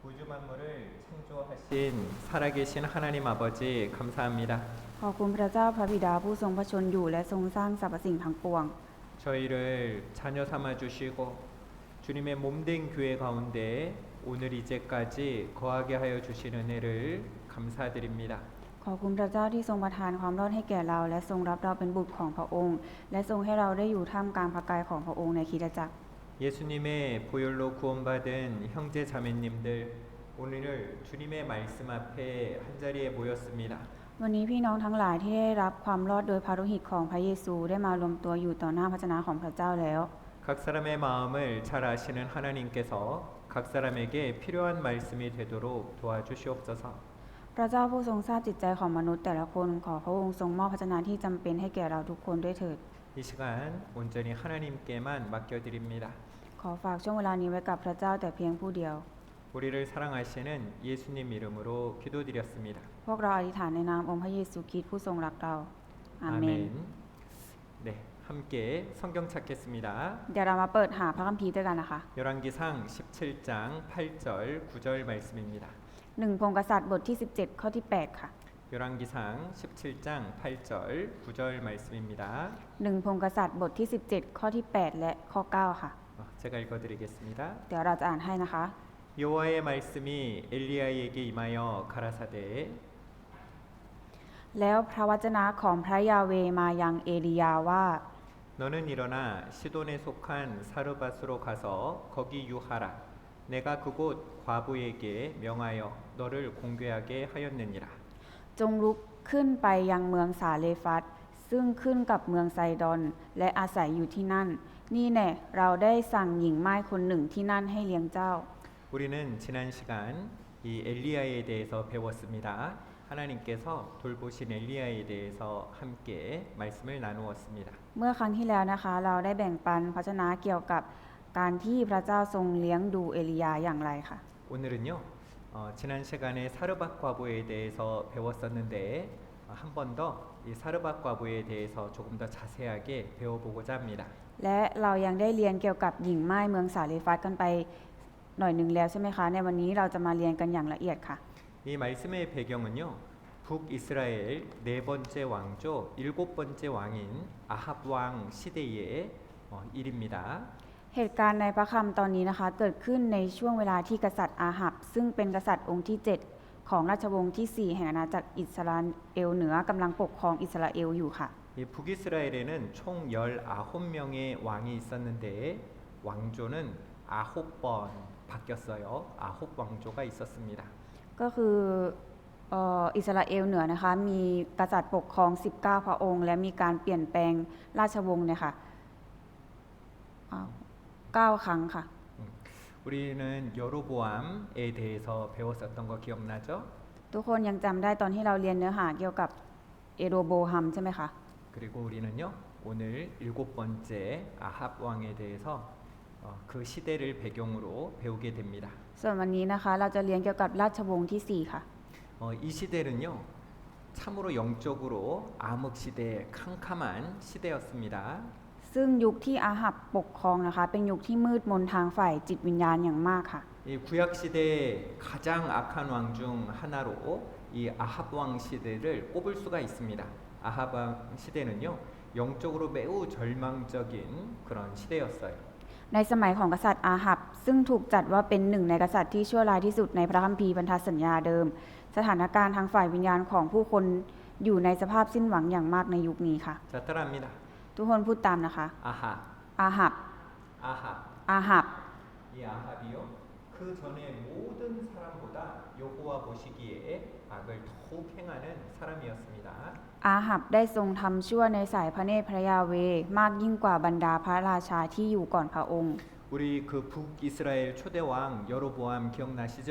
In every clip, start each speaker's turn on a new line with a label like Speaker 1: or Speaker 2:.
Speaker 1: 우주 만물을 창조하신 살아계신 하나님 아버지 감사합니다.
Speaker 2: ขอบคุณพระเจ้าพระบิดาผู้ทรงพระชนอยู่และทรงสร้างสรรพสิ่งทั้งปวง
Speaker 1: 저희를 자녀 삼아 주시고 주님의 몸된 교회 가운데 오늘 이제까지 거하게 하여 주신 은혜를 감사드립니다.
Speaker 2: ขอบคุณพระเจ้าที่ทรงประทานความรอดให้แก่เราและทรงรับเราเป็นบุตรของพระองค์และทรงให้เราได้อยู่ท่ามกลางพระกายของพระองค์ในคริสตจักร
Speaker 1: 예수님의 보혈로 구원받은 형제 자매님들 오늘 주님의 말씀 앞에 한자리에 모였습니다.
Speaker 2: วันนี้พี่น้องทั้งหลายที่ได้รับความรอดโดยพระโลหิตของพระเยซูได้มารวมตัวอยู่ต่อหน้าพระชนะของพระเจ้าแล้ว
Speaker 1: 각 사람의 마음을 잘 아시는 하나님께서 각 사람에게 필요한 말씀이 되도록 도와주시옵소서.
Speaker 2: พระเจ้าผู้ทรงทราบจิตใจของมนุษย์แต่ละคนขอพระองค์ทรงมอบพระชนะที่จำเป็นให้แก่เราทุกคนด้วยเถิด
Speaker 1: 이 시간 온전히 하나님께만 맡겨드립니다.
Speaker 2: ขอฝากช่วงเวลานี้ไว้กับพระเจ้าแต่เพียงผู้เดียว
Speaker 1: 우리를 사랑하시는 예수님 이름으로 기도드렸습니다.
Speaker 2: พวกเราอธิษฐานในนามองค์พระเยซูคริสต์ผู้ทรงรักเราอาเมน
Speaker 1: 네, 함께 성경 찾겠습니다.
Speaker 2: เดี๋ยวเรามาเปิดหาพระคัมภีร์ด้วยกันนะคะ
Speaker 1: 열왕기상 17장 8절 9절 말씀입니다.
Speaker 2: 1 พงศ์กษัตริย์บทที่ 17 ข้อที่ 8 ค่ะ
Speaker 1: 열왕기상 17장 8절 9절 말씀입니다.
Speaker 2: 1 พงศ์กษัตริย์บทที่ 17 ข้อที่ 8 และข้อ 9 ค่ะ
Speaker 1: 제가 읽어드리겠습니다.
Speaker 2: เดี๋ยวเราจะอ่านให้นะคะ
Speaker 1: 여호와의 말씀이 엘리야에게 임하여 가라사대
Speaker 2: แล้วพระวจนะของพระยาเวห์มายังเอลียาว่า
Speaker 1: 너는 일어나 시돈에 속한 사르밧으로 가서 거기 유하라. 내가 그곳 과부에게 명하여 너를 공개하게 하였느니라.
Speaker 2: จงลุกขึ้นไปยังเมืองสาเลฟัตซึ่งขึ้นกับเมืองไซดอนและอาศัยอยู่ที่นั่น นี่แน่เราได้สั่งหญิงม่ายคนหนึ่งที่นั่นให้เลี้ยงเจ้า
Speaker 1: 우리는 지난 시간 이 엘리야에 대해서 배웠습니다. 하나님께서 돌보신 엘리야에 대해서 함께 말씀을 나누었습니다.
Speaker 2: เมื่อครั้งที่แล้วนะคะเราได้แบ่งปันพระชนะเกี่ยวกับการที่พระเจ้าทรงเลี้ยงดูเอลียาอย่างไรค่ะ
Speaker 1: 오늘은요 지난 시간에 사르밧 과부에 대해서 배웠었는데 한 번 더 이 사르밧 과부에 대해서 조금 더 자세하게 배워보고자 합니다.
Speaker 2: และเรายังได้เรียนเกี่ยวกับหญิงม่ายเมืองสาเลฟัตกันไปหน่อยหนึ่งแล้วใช่ไหมคะในวันนี้เราจะมาเรียนกันอย่างละเอียดค่ะ
Speaker 1: 이 말씀의 배경은요 북이스라엘 네 번째 왕조 일곱 번째 왕인 아합 왕 시대의 일입니다.
Speaker 2: เหตุการณ์ในพระคัมภีร์ตอนนี้นะคะเกิดขึ้นในช่วงเวลาที่กษัตริย์อาหับซึ่งเป็นกษัตริย์องค์ที่ 7 ของราชวงศ์ที่ 4 แห่งอาณาจักรอิสราเอลเหนือกำลังปกครองอิสราเอลอยู่ค่ะ
Speaker 1: 이 북이스라엘에는 총 19명의 왕이 있었는데 왕조는 9번 바뀌었어요. 9 왕조가 있었습니다.
Speaker 2: ก็คืออิสราเอลเหนือนะคะมีกษัตริย์ปกครอง 19 พระองค์ และมีการเปลี่ยนแปลงราชวงศ์เนี่ยค่ะ9 ครั้งค่ะ
Speaker 1: 우리는 여로보암에 대해서 배웠었던 거 기억나죠?
Speaker 2: ทุกคนยังจำได้ตอนที่เราเรียนเนื้อหาเกี่ยวกับเอโรโบฮัมใช่ไหมคะ
Speaker 1: 그리고 우리는요 오늘 7번째 아합 왕에 대해서 그 시대를 배경으로 배우게 됩니다.
Speaker 2: ส่วนวันนี้นะคะเราจะเรียนเกี่ยวกับราชวงศ์ที่ 4 ค่ะ
Speaker 1: 이 시대는요 참으로 영적으로 암흑 시대 캄캄한 시대였습니다.
Speaker 2: ซึ่งยุคที่อาหับปกครองนะคะเป็นยุคที่มืดมนทางฝ่ายจิตวิญญาณอย่างมากค่ะ
Speaker 1: 이 구약 시대 가장 악한 왕 중 하나로 이 아합 왕 시대를 꼽을 수가 있습니다. 아합 왕 시대는요 영적으로 매우 절망적인 그런 시대였어요.
Speaker 2: ในสมัยของกษัตริย์อาหับซึ่งถูกจัดว่าเป็นหนึ่งในกษัตริย์ที่ชั่วร้ายที่สุดในพระคัมภีร์พันธสัญญาเดิม สถานการณ์ทางฝ่ายวิญญาณของผู้คนอยู่ในสภาพสิ้นหวังอย่างมากในยุคนี้ค่ะ
Speaker 1: 자 따라합니다.
Speaker 2: ทุกคนพูดตามนะคะ
Speaker 1: 아합
Speaker 2: อาหับ
Speaker 1: 아합
Speaker 2: อาหับ
Speaker 1: 이 아합이요 그 전에 모든 사람보다 여호와 보시기에 악을 더욱 행하는 사람이었습니다.
Speaker 2: อาหับได้ทรงทำชั่วในสายพระเนตรพระยาเวห์มากยิ่งกว่าบรรดาพระราชาที่อยู่ก่อนพระองค์
Speaker 1: 우리 그 북이스라엘 초대 왕 여로보암 기억나시죠?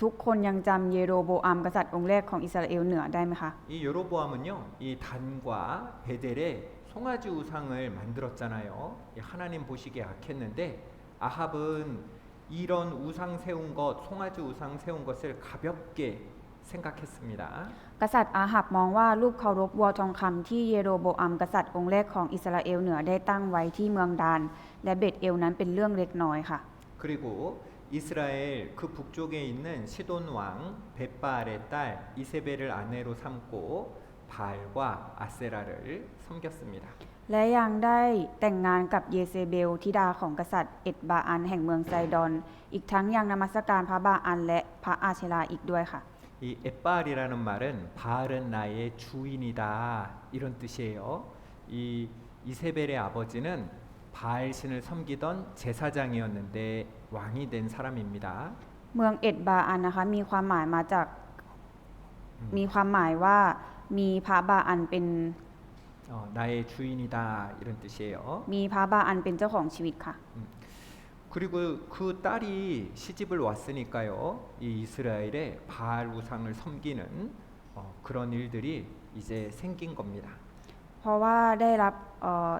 Speaker 2: ทุกคนยังจำเยโรโบอัมกษัตริย์องค์แรกของอิสราเอลเหนือได้ไหมคะ
Speaker 1: 이 여로보암은요 이 단과 베델에 송아지 우상을 만들었잖아요. 하나님 보시기에 악했는데 아합은 이런 우상 세운 것 송아지 우상 세운 것을 가볍게 생각했습니다.
Speaker 2: กษัตริย์อาหับมองว่ารูปเคารพวัวทองคำที่เยโรโบอัมกษัตริย์องค์แรกของอิสราเอลเหนือได้ตั้งไว้ที่เมืองดานและเบธเอลนั้นเป็นเรื่องเล็กน้อยค่ะ
Speaker 1: 그리고 이 이스라엘 그 북쪽에 있는 시돈 왕 벳바알의 딸 이세벨을 아내로 삼고 바알과 아세라를 섬겼습니다.
Speaker 2: และยังได้แต่งงานกับเยเซเบลธิดาของกษัตริย์เอ็ดบาอันแห่งเมืองไซดอนอีกทั้งยังนมัสการพระบาอันและพระอาเชราอีกด้วยค่ะ
Speaker 1: 이 엣바알이라는 말은 바알은 나의 주인이다 이런 뜻이에요. 이 이세벨의 아버지는 바알 신을 섬기던 제사장이었는데 왕이 된 사람입니다.
Speaker 2: เมืองเอ็ดบาอันนะคะมีความหมายมาจากมีความหมายว่ามีพระบาอันเป็น
Speaker 1: 나의 주인이다 이런 뜻이에요.
Speaker 2: มีพระบาอันเป็นเจ้าของชีวิตค่ะ
Speaker 1: 그리고 그 딸이 시집을 왔으니까요. 이 이스라엘에 바알 우상을 섬기는 그런 일들이 이제 생긴 겁니다.
Speaker 2: เพราะว่าได้รับ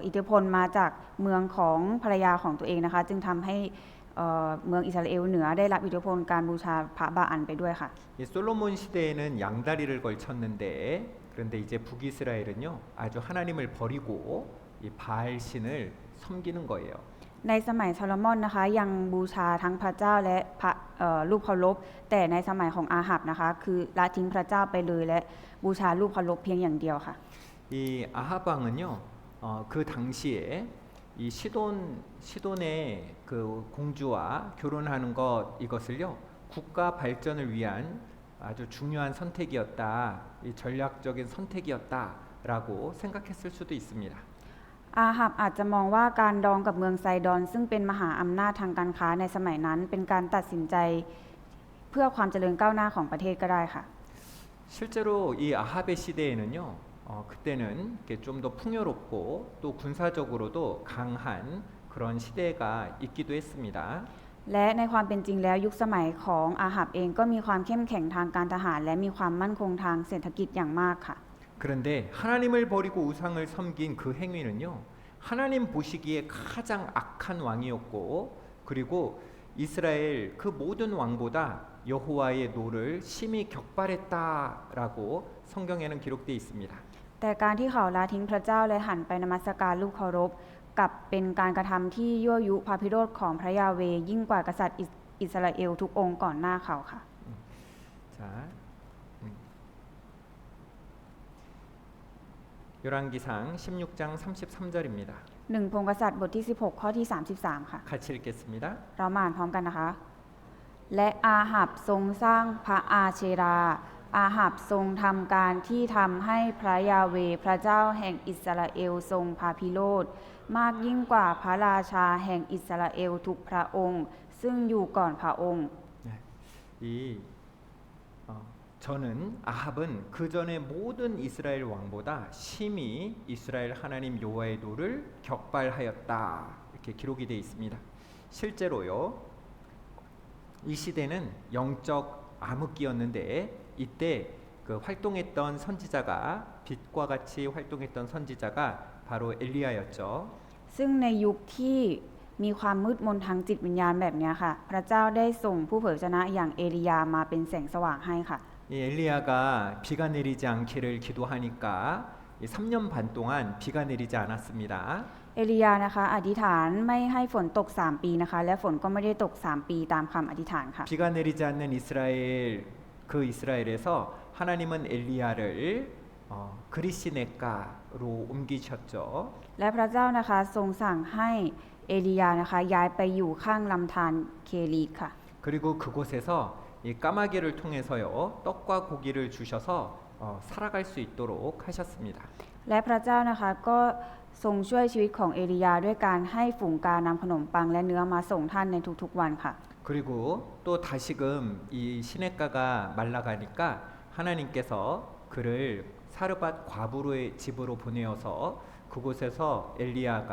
Speaker 2: อิทธิพลมาจากเมืองของภรรยาของตัวเองนะคะจึงทำให้เมืองอิสราเอลเหนือได้รับอิทธิพลการบูชาพระบาอันไปด้วยค่ะ
Speaker 1: 이 솔로몬 시대에는 양다리를 걸쳤는데 그런데 이제 북이스라엘은요 아주 하나님을 버리고 이 바알 신을 섬기는 거예요.
Speaker 2: ในสมัยโซโลมอนนะคะยังบูชาทั้งพระเจ้าและพระรูปเคารพแต่ในสมัยของอาหับนะคะคือละทิ้งพระเจ้าไปเลยและบูชารูปเคารพเพียงอย่างเดียวค่ะ
Speaker 1: 이 아합 왕은요 그 당시에 이 시돈의 그 공주와 결혼하는 것 이것을요 국가 발전을 위한 아주 중요한 선택이었다, 이 전략적인 선택이었다라고 생각했을 수도 있습니다.
Speaker 2: อาหับอาจจะมองว่าการดองกับเมืองไซดอนซึ่งเป็นมหาอำนาจทางการค้าในสมัยนั้นเป็นการตัดสินใจเพื่อความเจริญก้าวหน้าของประเทศก็ได้ค่ะ
Speaker 1: 실제로 이 아합의 시대에는요 그때는 좀 더 풍요롭고 또 군사적으로도 강한 그런 시대가 있기도 했습니다.
Speaker 2: และในความเป็นจริงแล้วยุคสมัยของอาหับเองก็มีความเข้มแข็งทางการทหารและมีความมั่นคงทางเศรษฐกิจอย่างมากค่ะ
Speaker 1: 그런데 하나님을 버리고 우상을 섬긴 그 행위는요 하나님 보시기에 가장 악한 왕이었고 그리고 이스라엘 그 모든 왕보다 여호와의 노를 심히 격발했다라고 성경에는 기록되어 있습니다.
Speaker 2: แต่การที่เขาละทิ้งพระเจ้าและหันไปนมัสการรูปเคารพกับเป็นการกระทำที่ยั่วยุพระพิโรธของพระยาเวห์ยิ่งกว่ากษัตริย์อิสราเอลทุกองค์ก่อนหน้าเขาค่ะ
Speaker 1: 자, 열왕기상 16장 33절입니다.
Speaker 2: หนึ่งพงศ์กษัตริย์บทที่ 16 ข้อที่ 33 ค่ะ
Speaker 1: 같이 읽겠습니다.
Speaker 2: เรามาอ่านพร้อมกันนะคะ และอาหับทรงสร้างพระอาเชรา อาหับทรงทำการที่ทำให้พระยาเวห์พระเจ้าแห่งอิสราเอลทรงพาพิโรธมากยิ่งกว่าพระราชาแห่งอิสราเอลทุกพระองค์ ซึ่งอยู่ก่อนพระองค์
Speaker 1: 저는 아합은 그 전에 모든 이스라엘 왕보다 심히 이스라엘 하나님 여호와의 노를 격발하였다 이렇게 기록이 되어 있습니다. 실제로요 이 시대는 영적 암흑기였는데 이때 그 활동했던 선지자가 빛과 같이 활동했던 선지자가 바로 엘리야였죠.
Speaker 2: ซึ่งในยุคที่มีความมืดมนทางจิตวิญญาณแบบนี้ค่ะ พระเจ้าได้ส่งผู้เผยพระชนะอย่างเอลียามาเป็นแสงสว่างให้ค่ะ
Speaker 1: 이 엘리야가 비가 내리지 않기를 기도하니까 3년 반 동안 비가 내리지 않았습니다.
Speaker 2: เอลียานะคะอธิษฐานไม่ให้ฝนตก3ปีนะคะและฝนก็ไม่ได้ตก3ปีตามคำอธิษฐานค่ะ
Speaker 1: 비가 내리지 않는 이스라엘에서 하나님은 엘리야를 그리시네가로 옮기셨죠.
Speaker 2: และพระเจ้านะคะทรงสั่งให้เอลียานะคะย้ายไปอยู่ข้างลำธารเครีตค่ะ
Speaker 1: 그리고 그곳에서 이 까마귀를 통해서요 떡과 고기를 주셔서 살아갈 수 있도록 하셨습니다.
Speaker 2: และพระเจ้านะคะก็ทรงช่วยชีวิตของเอลียาด้วยการให้ฝูงกานำขนมปังและเนื้อมาส่งท่านในทุกๆวันค่ะ
Speaker 1: 그리고 또 다시금 이 시냇가가 말라가니까 하나님께서 그를 사르밧 과부로의 집으로 보내어서 그곳에서 엘리야가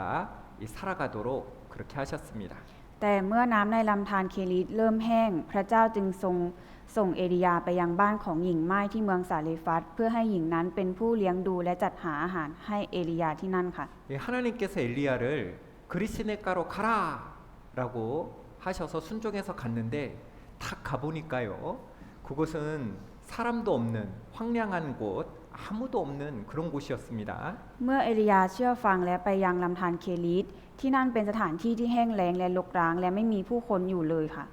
Speaker 1: 살아가도록 그렇게 하셨습니다.
Speaker 2: แต่เมื่อน้ำในลำธารเครีตเริ่มแห้งพระเจ้าจึงทรงส่งเอลียาไปยังบ้านของหญิงม่ายที่เมืองสาเลฟัตเพื่อให้หญิงนั้นเป็นผู้เลี้ยงดูและจัดหาอาหารให้เอลียาที่นั่นค่ะ
Speaker 1: 하나님께서 엘리야를 그리시네가로 가라라고 하셔서 순종해서 갔는데 딱 가보니까요 그곳은 사람도 없는 황량한 곳 아무도 없는 그런 곳이었습니다.
Speaker 2: เมื่อเอลียาเชื่อฟังและไปยังลำธารเครีตที่นั่นเป็นสถานที่ที่แห้งแล้งและรกร้างและไม่มีผู้คนอยู่เลยค่ะ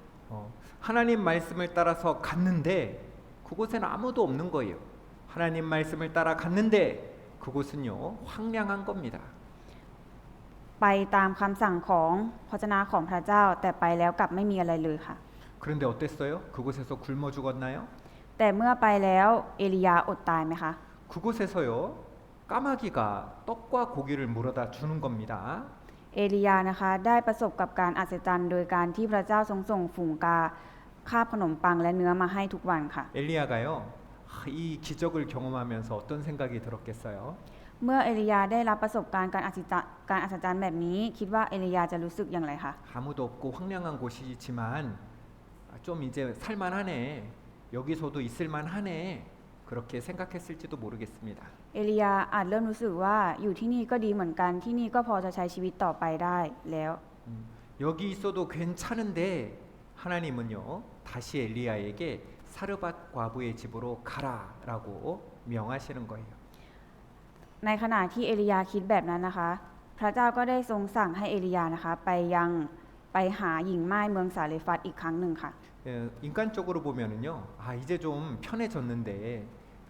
Speaker 1: 하나님 말씀을 따라서 갔는데 그곳에는 아무도 없는 거예요. 하나님 말씀을 따라 갔는데 그곳은요 황량한 겁니다.
Speaker 2: ไปตามคำสั่งของพระวจนะของพระเจ้าแต่ไปแล้วกลับไม่มีอะไรเลยค่ะ
Speaker 1: 그런데 어땠어요? 그곳에서 굶어 죽었나요?
Speaker 2: แต่เมื่อไปแล้วเอลียาอดตายไหมคะ
Speaker 1: 그곳에서요 까마귀가 떡과 고기를 물어다 주는 겁니다.
Speaker 2: เอลียานะคะได้ประสบกับการอัศจรรย์โดยการที่พระเจ้าทรงส่งฝูงกาคาบขนมปังและเนื้อมาให้ทุกวันค่ะ
Speaker 1: 엘리야가요 이 기적을 경험하면서 어떤 생각이 들었겠어요?
Speaker 2: เมื่อเอลียาได้รับประสบการณ์การอัศจรรย์แบบนี้คิดว่าเอลียาจะรู้สึกอย่างไรคะ
Speaker 1: 아무도 없고 황량한 곳이지만 좀 이제 살만하네. 여기서도 있을만하네. 그렇게 생각했을지도 모르겠습니다.
Speaker 2: เอลียาอาจเริ่มรู้สึกว่าอยู่ที่นี่ก็ดีเหมือนกันที่นี่ก็พอจะใช้ชีวิตต่อไปได้แล้ว
Speaker 1: 여기 있어도 괜찮은데 하나님은요 다시 엘리야에게 사르밧 과부의 집으로 가라라고 명하시는 거예요.
Speaker 2: ในขณะที่เอลียาคิดแบบนั้นนะคะพระเจ้าก็ได้ทรงสั่งให้เอลียานะคะไปหาหญิงม่ายเมืองสาเลฟัตอีกครั้งหนึ่งค่ะ
Speaker 1: 인간적으로 보면은요 이제 좀 편해졌는데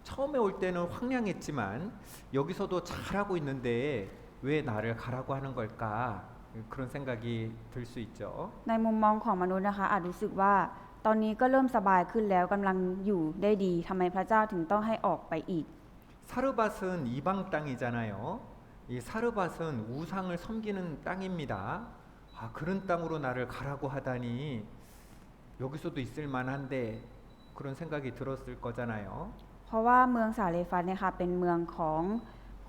Speaker 1: 처음에 올 때는 황량했지만 여기서도 잘하고 있는데 왜 나를 가라고 하는 걸까 그런 생각이 들 수 있죠.
Speaker 2: ในมุมมองของมนุษย์นะคะอาจรู้สึกว่าตอนนี้ก็เริ่มสบายขึ้นแล้วกำลังอยู่ได้ดีทำไมพระเจ้าถึงต้องให้ออกไปอีก
Speaker 1: 사르밧은 이방 땅이잖아요. 이 사르밧은 우상을 섬기는 땅입니다. 그런 땅으로 나를 가라고 하다니 여기서도 있을 만한데 그런 생각이 들었을 거잖아요.
Speaker 2: เพราะว่าเมืองสาเลฟัตเนี่ยค่ะเป็นเมืองของ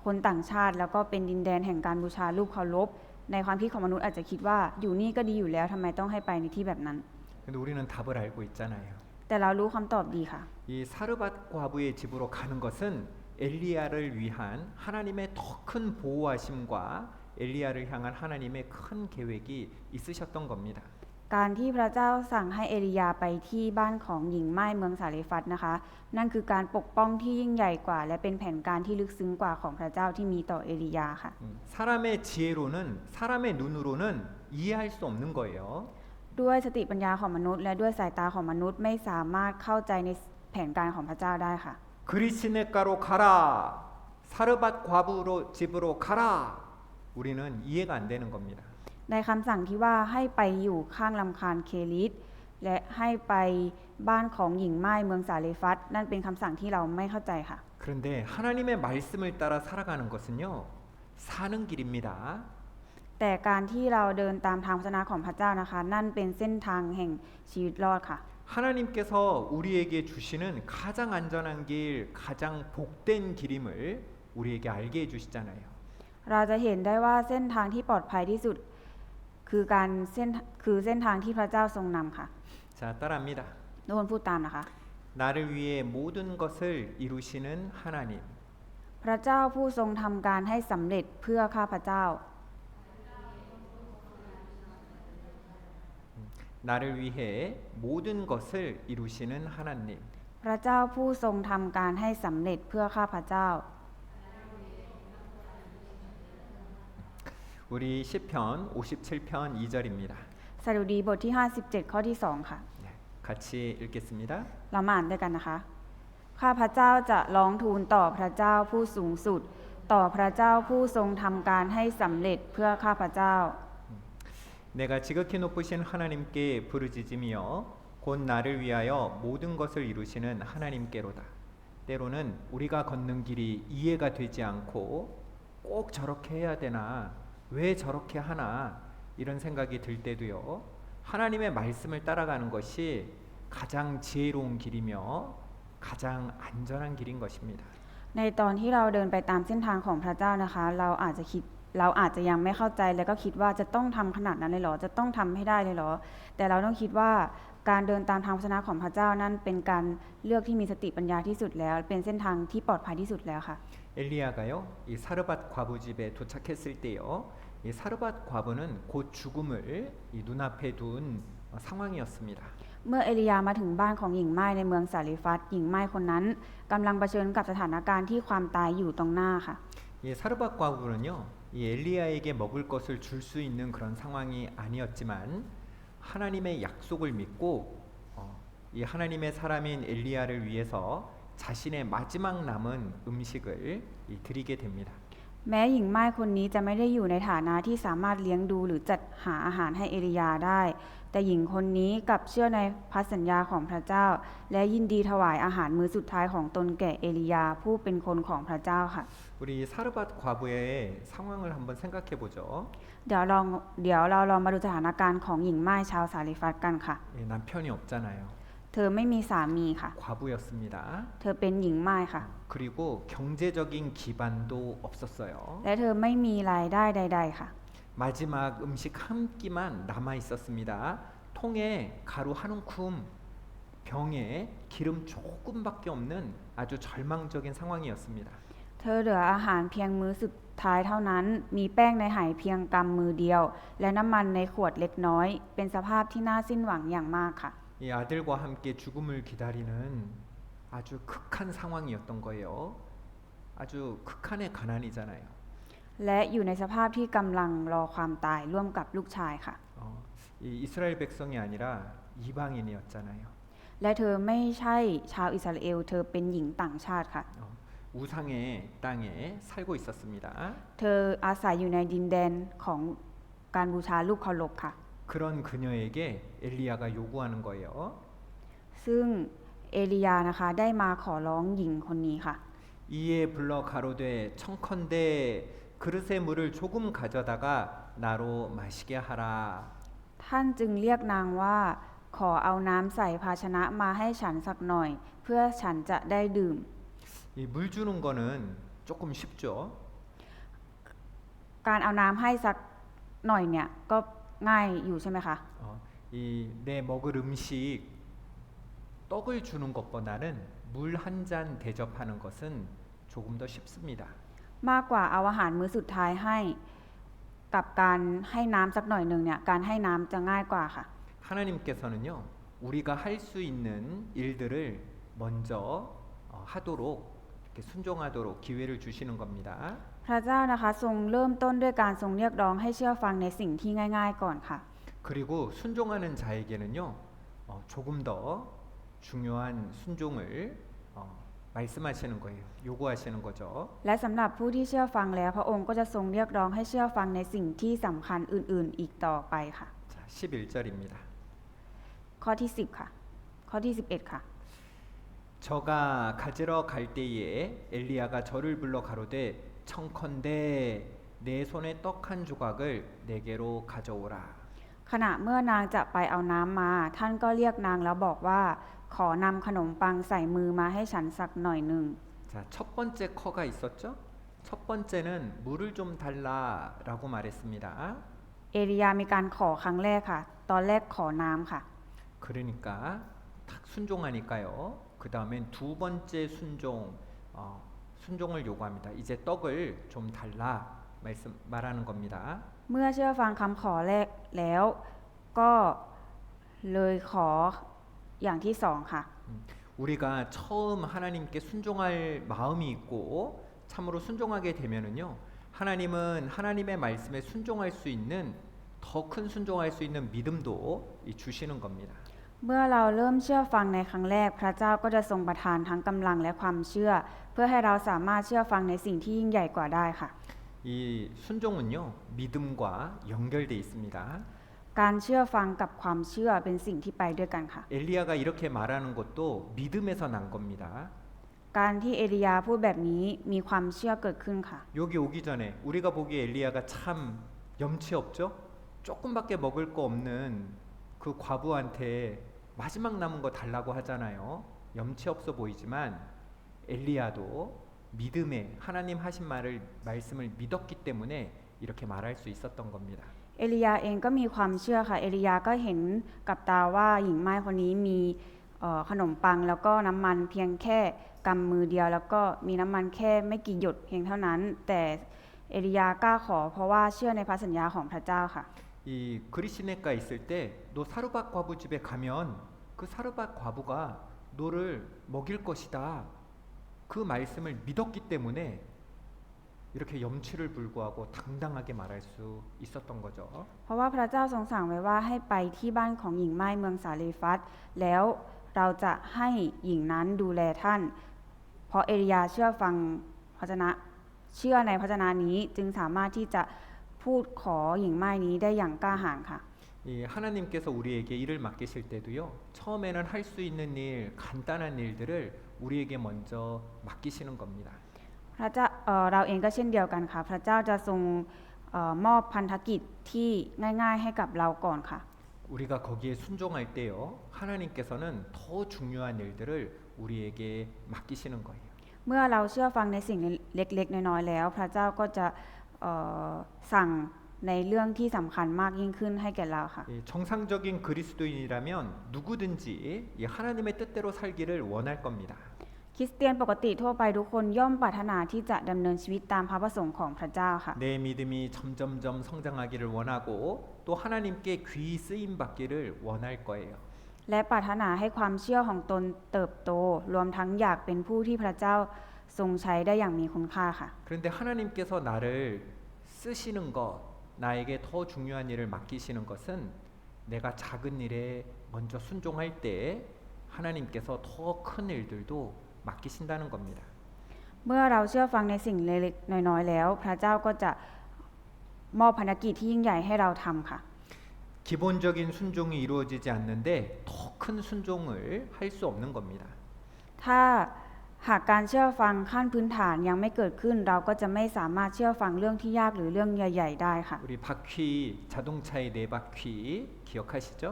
Speaker 2: คนต่างชาติแล้วก็เป็นดินแดนแห่งการบูชารูปเคารพในความคิดของมนุษย์อาจจะคิดว่าอยู่นี่ก็ดีอยู่แล้วทำไมต้องให้ไปในที่แบบนั้น
Speaker 1: 근데 우리는 답을 알고 있잖아요.
Speaker 2: แต่เรารู้คำตอบดีค่ะ
Speaker 1: 이 사르밧 과부의 집으로 가는 것은 엘리야를 위한 하나님의 더 큰 보호하심과 엘리야를 향한 하나님의 큰 계획이 있으셨던 겁니다.
Speaker 2: การที่พระเจ้าสั่งให้เอลียาไปที่บ้านของหญิงม่ายเมืองสาเลฟัตนะคะนั่นคือการปกป้องที่ยิ่งใหญ่กว่าและเป็นแผนการที่ลึกซึ้งกว่าของพระเจ้าที่มีต่อเอลียาค่ะ
Speaker 1: 사람의 지혜로는 사람의 눈으로는 이해할 수 없는 거예요.
Speaker 2: ด้วยสติปัญญาของมนุษย์และด้วยสายตาของมนุษย์ไม่สามารถเข้าใจในแผนการของพระเจ้าได้ค่ะ
Speaker 1: 그리스네가로 가라. 사르밧 과부로 집으로 가라. 우리는 이해가 안 되는 겁니다.
Speaker 2: ในคำสั่งที่ว่าให้ไปอยู่ข้างลำคาญเคลิสและให้ไปบ้านของหญิงม่ายเมืองสาเลฟัตนั่นเป็นคำสั่งที่เราไม่เข้าใจค่ะ
Speaker 1: 그런데 하나님의 말씀을 따라 살아가는 것은요. 사는 길입니다.
Speaker 2: แต่การที่เราเดินตามทางพระวจนะของพระเจ้านะคะนั่นเป็นเส้นทางแห่งชีวิตรอดค่ะ
Speaker 1: 하나님께서 우리에게 주시는 가장 안전한 길, 가장 복된 길임을 우리에게 알게 해주시잖아요.
Speaker 2: เราจะเห็นได้ว่าเส้นทางที่ปลอดภัยที่สุดคือเส้นทางที่พระเจ้าทรงนำค่ะ
Speaker 1: 자, 따라합니다.
Speaker 2: ทุกคนพูดตามนะคะ
Speaker 1: 나를 위해 모든 것을 이루시는 하나님.
Speaker 2: พระเจ้าผู้ทรงทำการให้สำเร็จเพื่อข้าพเจ้า
Speaker 1: 나를 위해 모든 것을 이루시는 하나님.
Speaker 2: พระเจ้าผู้ทรงทำการให้สำเร็จเพื่อข้าพเจ้า
Speaker 1: 우리 시편 57편 2절입니다.
Speaker 2: สดุดีบทที่ 57 ข้อที่ 2 ค่ะ
Speaker 1: 같이 읽겠습니다.
Speaker 2: เรามาอ่านด้วยกันนะคะ ข้าพเจ้าจะร้องทูลต่อพระเจ้าผู้สูงสุด ต่อพระเจ้าผู้ทรงทำการให้สำเร็จเพื่อข้าพเจ้า
Speaker 1: 내가 지극히 높으신 하나님께 부르짖으며 곧 나를 위하여 모든 것을 이루시는 하나님께로다. 때로는 우리가 걷는 길이 이해가 되지 않고 꼭 저렇게 해야 되나 왜 저렇게 하나 이런 생각이 들 때도요. 하나님의 말씀을 따라가는 것이 가장 지혜로운 길이며 가장 안전한 길인 것입니다.
Speaker 2: ในตอนที่เราเดินไปตามเส้นทางของพระเจ้านะคะ เราอาจจะยังไม่เข้าใจแล้วก็คิดว่าจะต้องทำขนาดนั้นเลยเหรอจะต้องทำให้ได้เลยเหรอแต่เราต้องคิดว่าการเดินตามทางพระวจนะของพระเจ้านั้นเป็นการเลือกที่มีสติปัญญาที่สุดแล้วเป็นเส้นทางที่ปลอดภัยที่สุดแล้วค่ะ
Speaker 1: 엘리야가요 이 사르밧 과부 집에 도착했을 때요 이 사르밧 과부는 곧 죽음을 이 눈앞에 둔 상황이었습니다.
Speaker 2: เมื่อเอลียามาถึงบ้านของหญิงม่ายในเมืองสาลีฟัตหญิงม่ายคนนั้นกำลังเผชิญกับสถานการณ์ที่ความตายอยู่ตรงหน้าค่ะ
Speaker 1: 이 사르밧 과부는요 이 엘리야에게 먹을 것을 줄 수 있는 그런 상황이 아니었지만 하나님의 약속을 믿고 이 하나님의 사람인 엘리야를 위해서 자신의 마지막 남은 음식을 드리게 됩니다.
Speaker 2: แม้หญิงม่ายคนนี้จะไม่ได้อยู่ในฐานะที่สามารถเลี้ยงดูหรือจัดหาอาหารให้เอลียาได้ แต่หญิงคนนี้กลับเชื่อในพันธสัญญาของพระเจ้า และยินดีถวายอาหารมื้อสุดท้ายของตนแก่เอลียาผู้เป็นคนของพระเจ้าค่ะ
Speaker 1: 우리 사르밧 과부의 상황을 한번 생각해 보죠.
Speaker 2: เดี๋ยวเราลองมาดูสถานการณ์ของหญิงม่ายชาวสาริฟัตกันค่ะ
Speaker 1: 남편이 없잖아요.
Speaker 2: เธอไม่มีสามีค่ะ
Speaker 1: 과부였습니다.
Speaker 2: เธอเป็นหญิงม่ายค่ะ
Speaker 1: 그리고 경제적인 기반도 없었어요.
Speaker 2: และเธอไม่มีรายได้ใด ๆ ค่ะ
Speaker 1: 마지막 음식 한 끼만 남아 있었습니다. 통에 가루 한 움큼, 병에 기름 조금밖에 없는 아주 절망적인 상황이었습니다.
Speaker 2: เธอเหลืออาหารเพียงมื้อสุดท้ายเท่านั้น มีแป้งในไหเพียงกำมือเดียว และน้ำมันในขวดเล็กน้อย เป็นสภาพที่น่าสิ้นหวังอย่างมากค่ะ
Speaker 1: 이 아들과 함께 죽음을 기다리는 아주 극한 상황이었던 거예요. 아주 극한의 가난이잖아요.
Speaker 2: และอยู่ในสภาพที่กำลังรอความตายร่วมกับลูกชายค่ะ
Speaker 1: 이 이스라엘 백성이 아니라 이방인이었잖아요.
Speaker 2: และเธอไม่ใช่ชาวอิสราเอล เธอเป็นหญิงต่างชาติค่ะ
Speaker 1: 우상의 땅에 살고 있었습니다.
Speaker 2: เธออาศัยอยู่ในดินแดนของการบูชารูปเคารพค่ะ
Speaker 1: 그런 그녀에게 엘리야가 요구하는 거예요.
Speaker 2: ซึ่งเอลียานะคะได้มาขอร้องหญิงคนนี้ค่ะ
Speaker 1: 이에 불러 가로되 청컨대 그릇의 물을 조금 가져다가 나로 마시게 하라.
Speaker 2: ท่านจึงเรียกนางว่าขอเอาน้ำใส่ภาชนะมาให้ฉันสักหน่อย เพื่อฉันจะได้ดื่ม
Speaker 1: 이 물 주는 거는 조금 쉽죠.
Speaker 2: การเอาน้ำให้สักหน่อยเนี่ยก็ง่ายอยู่ใช่ไหมคะ
Speaker 1: 이 내 먹을 음식 떡을 주는 것보다는 물 한 잔 대접하는 것은 조금 더 쉽습니다.
Speaker 2: มากกว่าเอาอาหารมื้อสุดท้ายให้กับการให้น้ำสักหน่อยหนึ่งเนี่ยการให้น้ำจะง่ายกว่าค่ะ
Speaker 1: 하나님께서는요 우리가 할 수 있는 일들을 먼저 하도록 이렇게 순종하도록 기회를 주시는 겁니다.
Speaker 2: พระเจ้านะคะทรงเริ่มต้นด้วยการทรงเรียกร้องให้เชื่อฟังในสิ่งที่ง่ายๆก่อนค่ะ
Speaker 1: 그리고 순종하는 자에게는요 조금 더 중요한 순종을 말씀하시는 거예요. 요구하시는 거죠.
Speaker 2: และสำหรับผู้ที่เชื่อฟังแล้วพระองค์ก็จะทรงเรียกร้องให้เชื่อฟังในสิ่งที่สำคัญอื่นๆอีกต่อไปค่ะ
Speaker 1: 자, 11절입니다.
Speaker 2: ข้อที่10ค่ะข้อที่11ค่ะ
Speaker 1: 저가 가지러 갈 때에 엘리야가 저를 불러 가로되 청컨대 내 손에 떡 한 조각을 내게로 가져오라.
Speaker 2: ขณะเมื่อนางจะไปเอาน้ำมา ท่านก็เรียกนางแล้วบอกว่าขอนำขนมปังใส่มือมาให้ฉันสักหน่อยหนึ่ง
Speaker 1: 자, 첫 번째 커가 있었죠? 첫 번째는 물을 좀 달라라고 말했습니다.
Speaker 2: เอลียามีการขอครั้งแรกค่ะ ตอนแรกขอน้ำค่ะ
Speaker 1: 그러니까 딱 순종하니까요. 그 다음엔 두 번째 순종을 요구합니다. 이제 떡을 좀 달라 말하는 겁니다.
Speaker 2: เมื่อเชื่อฟังคำขอแรกแล้วก็เลยขออย่างที่สองค่ะ
Speaker 1: 우리가 처음 하나님께 순종할 마음이 있고 참으로 순종하게 되면은요. 하나님은 하나님의 말씀에 순종할 수 있는 더 큰 순종할 수 있는 믿음도 주시는 겁니다.
Speaker 2: เมื่อเราเริ่มเชื่อฟังในครั้งแรกพระเจ้าก็จะทรงประทานทั้งกำลังและความเชื่อ เพื่อให้เราสามารถเชื่อฟังในสิ่งที่ยิ่งใหญ่กว่าได้ค่ะ
Speaker 1: 이 순종은요 믿음과 연결돼 있습니다.
Speaker 2: การเชื่อฟังกับความเชื่อเป็นสิ่งที่ไปด้วยกันค่ะ
Speaker 1: 엘리야가 이렇게 말하는 것도 믿음에서 난 겁니다.
Speaker 2: การที่เอลียาพูดแบบนี้มีความเชื่อเกิดขึ้นค่ะ
Speaker 1: 여기 오기 전에 우리가 보기에 엘리야가 참 염치 없죠? 조금밖에 먹을 거 없는 그 과부한테 마지막 남은 거 달라고 하잖아요. 염치 없어 보이지만 엘리야도 믿음에 하나님 하신 말씀을 믿었기 때문에 이렇게 말할 수 있었던 겁니다.
Speaker 2: เอลียาเองก็มีความเชื่อค่ะ เอลียาก็เห็นกับตาว่าหญิงไม้คนนี้มีขนมปังแล้วก็น้ำมันเพียงแค่กำมือเดียวแล้วก็มีน้ำมันแค่ไม่กี่หยดเพียงเท่านั้น แต่เอลียากล้าขอเพราะว่าเชื่อในพระสัญญาของพระเจ้าค่ะ
Speaker 1: 이 그리시네가 있을 때 너 사르밧 과부 집에 가면 그 사르밧 과부가 너를 먹일 것이다. 그 말씀을 믿었기 때문에 이렇게 염치를 불구하고 당당하게 말할 수 있었던 거죠.
Speaker 2: เพราะว่าพระเจ้าทรงสั่งไว้ว่าให้ไปที่บ้านของหญิงม่ายเมืองสาลีฟัตแล้วเราจะให้หญิงนั้นดูแลท่าน เพราะเอลียาเชื่อฟังพระวจนะเชื่อในพระวจนะนี้จึงสามารถที่จะพูดขอหญิงม่ายนี้ได้อย่างกล้าหาญค่ะ
Speaker 1: 이 하나님께서 우리에게 일을 맡기실 때도요. 처음에는 할 수 있는 일, 간단한 일들을 우리에게 먼저 맡기시는 겁니다.
Speaker 2: พระเจ้าเราเองก็เช่นเดียวกันค่ะ พระเจ้าจะทรงมอบพันธกิจที่ง่ายๆให้กับเราก่อนค่ะ
Speaker 1: 우리가 거기에 순종할 때요. 하나님께서는 더 중요한 일들을 우리에게 맡기시는 거예요.
Speaker 2: เมื่อเราเชื่อฟังในสิ่งเล็กๆน้อยๆแล้ว พระเจ้าก็จะสั่งในเรื่องที่สำคัญมากยิ่งขึ้นให้แก่เราค่ะ
Speaker 1: 정상적인 그리스도인이라면 누구든지 이 하나님의 뜻대로 살기를 원할 겁니다.
Speaker 2: คริสเตียนปกติทั่วไปทุกคนย่อมปรารถนาที่จะดำเนินชีวิตตามพระประสงค์ของพระเจ้าค่ะ
Speaker 1: 내 믿음이 점점점 성장하기를 원하고 또 하나님께 귀히 쓰임 받기를 원할 거예요.
Speaker 2: และปรารถนาให้ความเชื่อของตนเติบโตรวมทั้งอยากเป็นผู้ที่พระเจ้าทรงใช้ได้อย่างมีคุณค่าค่ะ
Speaker 1: 그런데 하나님께서 나를 쓰시는 것, 나에게 더 중요한 일을 맡기시는 것은 내가 작은 일에 먼저 순종할 때 하나님께서 더 큰 일들도 맡기신다는 겁니다.
Speaker 2: เมื่อเราเชื่อฟังในสิ่งเล็กๆน้อยๆแล้ว พระเจ้าก็จะมอบภารกิจที่ยิ่งใหญ่ให้เราทำค่ะ
Speaker 1: 기본적인 순종이 이루어지지 않는데 더 큰 순종을 할 수 없는 겁니다.
Speaker 2: ถ้าหากการเชื่อฟังขั้นพื้นฐานยังไม่เกิดขึ้น เราก็จะไม่สามารถเชื่อฟังเรื่องที่ยากหรือเรื่องใหญ่ๆได้ค่ะ
Speaker 1: 우리 바퀴 자동차의 네 바퀴 기억하시죠?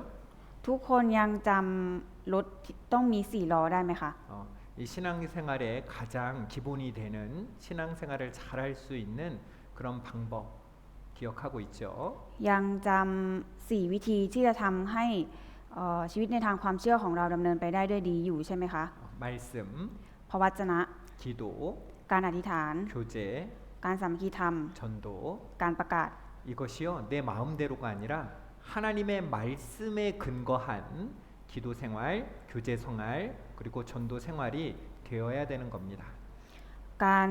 Speaker 2: ทุกคนยังจำรถต้องมี4ล้อได้ไหมคะ
Speaker 1: 이 신앙생활의 가장 기본이 되는 신앙생활을 잘할 수 있는 그런 방법 기억하고 있죠.
Speaker 2: ยังจำ4วิธีที่จะทำให้ชีวิตในทางความเชื่อของเราดำเนินไปได้ด้วยดีอยู่ใช่ไหมคะ
Speaker 1: 말씀,
Speaker 2: พระวจนะ
Speaker 1: 기도,
Speaker 2: การอธิษฐาน
Speaker 1: 교제,
Speaker 2: การสามัคคีธรรม
Speaker 1: 전도.
Speaker 2: การประกาศ
Speaker 1: 이것이요 내 마음대로가 아니라 하나님의 말씀에 근거한 기도 생활, 교제 생활, 그리고 전도 생활이 되어야 되는 겁니다.
Speaker 2: การ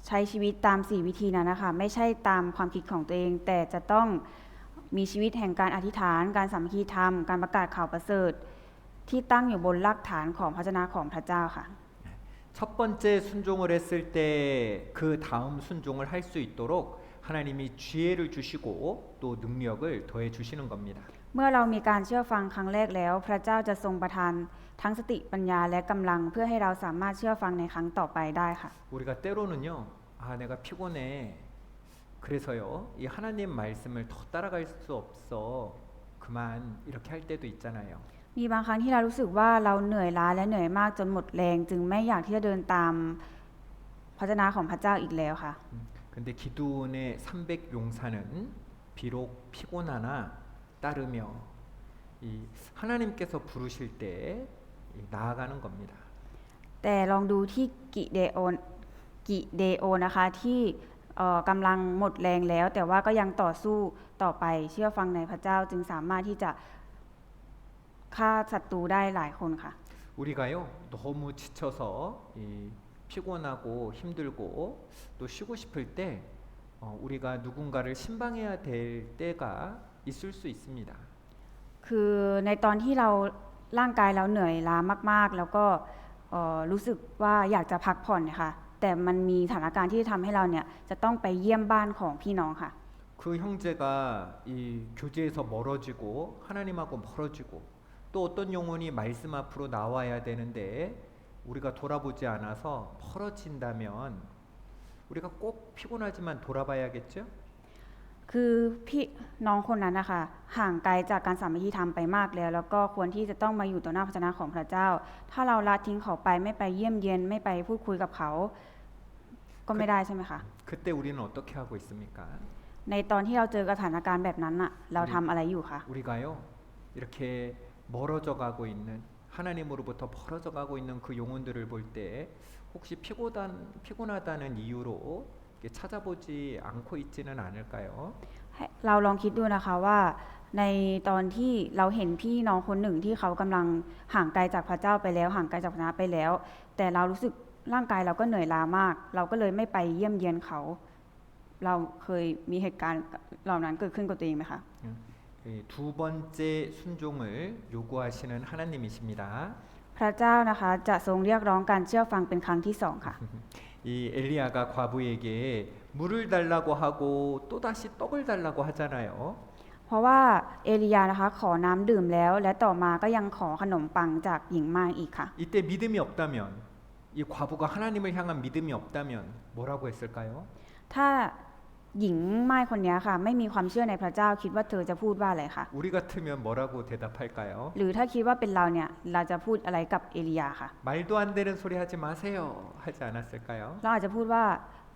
Speaker 2: ใช้ชีวิตตาม4วิธีนั้นนะคะไม่ใช่ตามความคิดของตัวเอง แต่จะต้องมีชีวิตแห่งการอธิษฐาน การสามัคคีธรรม การประกาศข่าวประเสริฐที่ตั้งอยู่บนรากฐานของพระวจนะของพระเจ้าค่ะ
Speaker 1: 첫 번째 순종을 했을 때 그 다음 순종을 할 수 있도록 하나님이 지혜를 주시고 또 능력을 더해 주시는 겁니다.
Speaker 2: เมื่อเรามีการเชื่อฟังครั้งแรกแล้ว พระเจ้าจะทรงประทานทั้งสติปัญญาและกำลังเพื่อให้เราสามารถเชื่อฟังในครั้งต่อไปได้ค่ะ
Speaker 1: 우리가 때로는요 내가 피곤해 그래서요 이 하나님 말씀을 더 따라갈 수 없어 그만 이렇게 할 때도 있잖아요.
Speaker 2: มีบางครั้งที่เรารู้สึกว่าเราเหนื่อยล้าและเหนื่อยมากจนหมดแรงจึงไม่อยากที่จะเดินตามพระวจนะของพระเจ้าอีกแล้วค่ะ
Speaker 1: 근데 기도원의 300 용사는 비록 피곤하나 따르며 이 하나님께서 부르실 때 나아가는 겁니다.
Speaker 2: แต่ลองดูที่กิเดโอนะคะที่กำลังหมดแรงแล้ว แต่ว่าก็ยังต่อสู้ต่อไปเชื่อฟังในพระเจ้าจึงสามารถที่จะฆ่าศัตรูได้หลายคนค่ะ
Speaker 1: 우리가요 너무 지쳐서 피곤하고 힘들고 또 쉬고 싶을 때 우리가 누군가를 신방해야 될 때가 있을 수 있습니다.
Speaker 2: คือในตอนที่เราร่างกายเราเหนื่อยล้ามากๆ แล้วก็รู้สึกว่าอยากจะพักผ่อนเนี่ยค่ะแต่มันมีสถานการณ์ที่ทำให้เราเนี่ยจะต้องไปเยี่ยมบ้านของพี่น้องค่ะ
Speaker 1: 그 형제가 이 교제에서 멀어지고 하나님하고 멀어지고 또 어떤 영혼이 말씀 앞으로 나와야 되는데 우리가 돌아보지 않아서 멀어진다면 우리가 꼭 피곤하지만 돌아봐야겠죠?
Speaker 2: คือพี่น้องคนนั้นนะคะห่างไกลจากการสามัคคีธรรมไปมากแล้ว แล้วก็ควรที่จะต้องมาอยู่ต่อหน้าพระวจนะของพระเจ้า ถ้าเราละทิ้งเขาไปไม่ไปเยี่ยมเยียนไม่ไปพูดคุยกับเขาก็ไม่ได้ใช่ไหมคะ
Speaker 1: 그때 우리는 어떻게 하고 있습니까?
Speaker 2: ในตอนที่เราเจอกับสถานการณ์แบบนั้นน่ะเราทำอะไรอยู่คะ
Speaker 1: 우리가요 이렇게 멀어져 가고 있는 하나님으로부터 멀어져 가고 있는 그 영혼들을 볼 때 혹시 피곤하다는 이유로 찾아보지 않고 있지는 않을까요?
Speaker 2: เราลองคิดดูนะคะว่าในตอนที่เราเห็นพี่น้องคนหนึ่งที่เขากำลังห่างไกลจากพระเจ้าไปแล้วห่างไกลจากพระวจนะไปแล้ว แต่เรารู้สึก ร่างกายเราก็เหนื่อยล้ามาก เราก็เลยไม่ไปเยี่ยมเยียนเขา เราเคยมีเหตุการณ์เหล่านั้นเกิดขึ้นกับตัวเองไหมคะ
Speaker 1: 두 번째 순종을 요구하시는 하나님이십니다.
Speaker 2: พระเจ้านะคะจะทรงเรียกร้องการเชื่อฟังเป็นครั้งที่สองค่ะ
Speaker 1: 이 엘리야가 과부에게 물을 달라고 하고 또 다시 떡을 달라고 하잖아요.
Speaker 2: เพราะว่าเอลียานะคะขอน้ำดื่มแล้ว และต่อมาก็ยังขอขนมปังจากหญิงม่ายอีกค่ะ
Speaker 1: 이때 믿음이 없다면 이 과부가 하나님을 향한 믿음이 없다면 뭐라고 했을까요?
Speaker 2: ถ้าหญิงม่ายคนนี้ค่ะ ไม่มีความเชื่อในพระเจ้าคิดว่าเธอจะพูดว่าอะไรคะ
Speaker 1: 우리 같으면 뭐라고 대답할까요?
Speaker 2: หรือถ้าคิดว่าเป็นเราเนี่ยเราจะพูดอะไรกับเอลียาค่ะ
Speaker 1: 말도 안 되는 소리 하지 마세요. 하지 않았을까요?
Speaker 2: เราอาจจะพูดว่า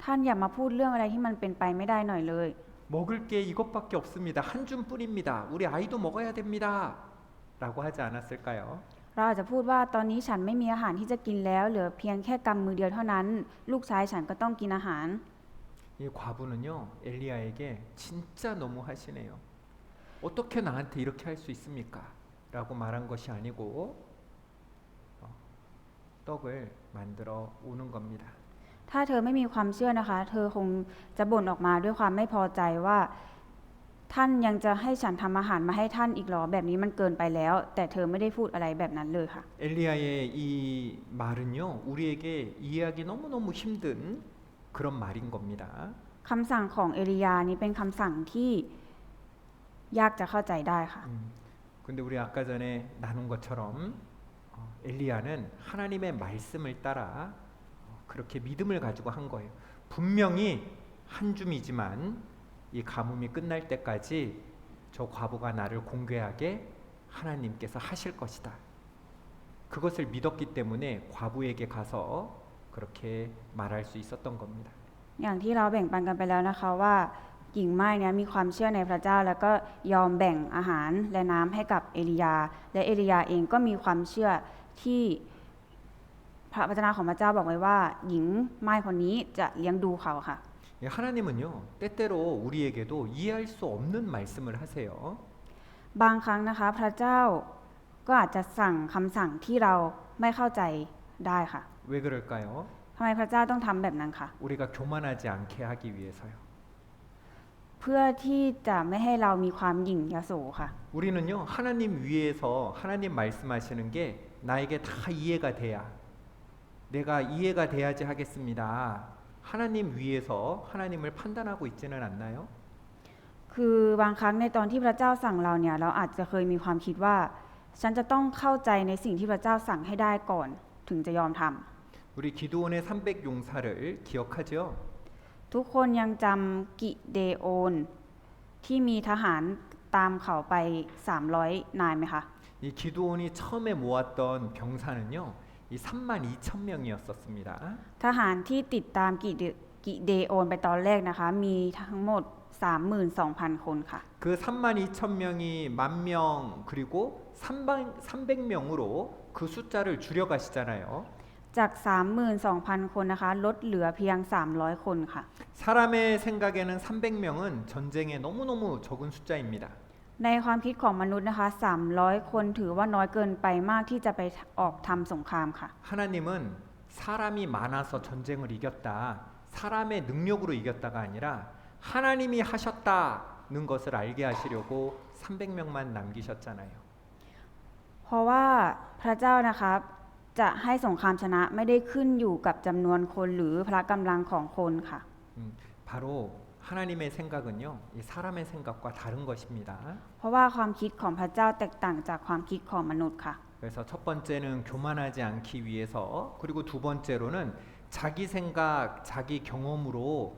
Speaker 2: ท่านอย่ามาพูดเรื่องอะไรที่มันเป็นไปไม่ได้หน่อยเลย
Speaker 1: 먹을 게 이것밖에 없습니다. 한 줌뿐입니다. 우리 아이도 먹어야 됩니다. 라고 하지 않았을까요?
Speaker 2: เราอาจจะพูดว่าตอนนี้ฉันไม่มีอาหารที่จะกินแล้วเหลือเพียงแค่กำมือเดียวเท่านั้น ลูกชายฉันก็ต้องกินอาหาร
Speaker 1: 이 과부는요 엘리야에게 진짜 너무 하시네요. 어떻게 나한테 이렇게 할 수 있습니까? 라고 말한 것이 아니고 떡을 만들어 오는 겁니다.
Speaker 2: ถ้าเธอไม่มีความเชื่อนะคะ เธอคงจะบ่นออกมาด้วยความไม่พอใจว่า ท่านยังจะให้ฉันทำอาหารมาให้ท่านอีกหรอแบบนี้มันเกินไปแล้ว แต่เธอไม่ได้พูดอะไรแบบนั้นเลยค่ะ
Speaker 1: 엘리야의 이 말은요 우리에게 이해하기 너무너무 힘든 그런 말인 겁니다.
Speaker 2: คำสั่งของเอลียานี้เป็นคำสั่งที่ยากจะเข้าใจได้ค่ะ
Speaker 1: 근데 우리 아까 전에 나눈 것처럼 엘리야는 하나님의 말씀을 따라 그렇게 믿음을 가지고 한 거예요. 분명히 한 줌이지만 이 가뭄이 끝날 때까지 저 과부가 나를 공개하게 하나님께서 하실 것이다. 그것을 믿었기 때문에 과부에게 가서 그렇게 말할 수 있었던 겁니다.
Speaker 2: อย่างที่เราแบ่งปันกันไปแล้วนะคะว่าหญิงม่ายเนี่ยมีความเชื่อในพระเจ้า แล้วก็ยอมแบ่งอาหารและน้ำให้กับเอลียา และเอลียาเองก็มีความเชื่อที่พระวจนะของพระเจ้าบอกไว้ว่า หญิงม่ายคนนี้จะเลี้ยงดูเขาค่ะ
Speaker 1: 하나님은요 때때로 우리에게도 이해할 수 없는 말씀을 하세요.
Speaker 2: บางครั้งนะคะพระเจ้าก็อาจจะสั่งคำสั่งที่เราไม่เข้าใจได้ค่ะ
Speaker 1: 왜 그럴까요?
Speaker 2: ทำไมพระเจ้าต้องทำแบบนั้นคะ
Speaker 1: 우리가 교만하지 않게 하기 위해서요.
Speaker 2: เพื่อที่จะไม่ให้เรามีความหยิ่งยโสค่ะ
Speaker 1: 우리는요 하나님 위에서 하나님 말씀하시는 게 나에게 다 이해가 돼야 내가 이해가 돼야지 하겠습니다. 하나님 위에서 하나님을 판단하고 있지는 않나요?
Speaker 2: คือบางครั้งในตอนที่พระเจ้าสั่งเราเนี่ยเราอาจจะเคยมีความคิดว่า ฉันจะต้องเข้าใจในสิ่งที่พระเจ้าสั่งให้ได้ก่อนถึงจะยอมทำ
Speaker 1: 우리 기드온의 300 용사를 기억하죠?
Speaker 2: ทุกคนยังจำกิเดโอนที่มีทหารตามเขาไป300 นายไหมคะ
Speaker 1: 이 기드온이 처음에 모았던 병사는요 이 32,000명이었습니다.
Speaker 2: ทหารที่ติดตามกิเดโอนไปตอนแรกนะคะ มีทั้งหมด 32,000 คนค่ะ
Speaker 1: 그 32,000명이 10,000명 그리고 300명으로 그 숫자를 줄여가시잖아요.
Speaker 2: จาก 32,000 คนนะคะลดเหลือเพียง300 คนค่ะ
Speaker 1: 사람의 생각에는 300명은 전쟁에 너무너무 적은 숫자입니다.
Speaker 2: ในความคิดของมนุษย์นะคะ300 คนถือว่าน้อยเกินไปมากที่จะไปออกทำสงครามค่ะ
Speaker 1: 하나님은 사람이 많아서 전쟁을 이겼다. 사람의 능력으로 이겼다가 아니라 하나님이 하셨다는 것을 알게 하시려고 300명만 남기셨잖아요.
Speaker 2: เพราะว่าพระเจ้านะคะจะให้สงครามชนะไม่ได้ขึ้นอยู่กับจำนวนคนหรือพละกำลังของคนค่ะ
Speaker 1: 바로 하나님의 생각은요, 이 사람의 생각과 다른 것입니다.
Speaker 2: เพราะว่าความคิดของพระเจ้าแตกต่างจากความคิดของมนุษย์ค่ะ
Speaker 1: 그래서 첫 번째는 교만하지 않기 위해서, 그리고 두 번째로는 자기 생각, 자기 경험으로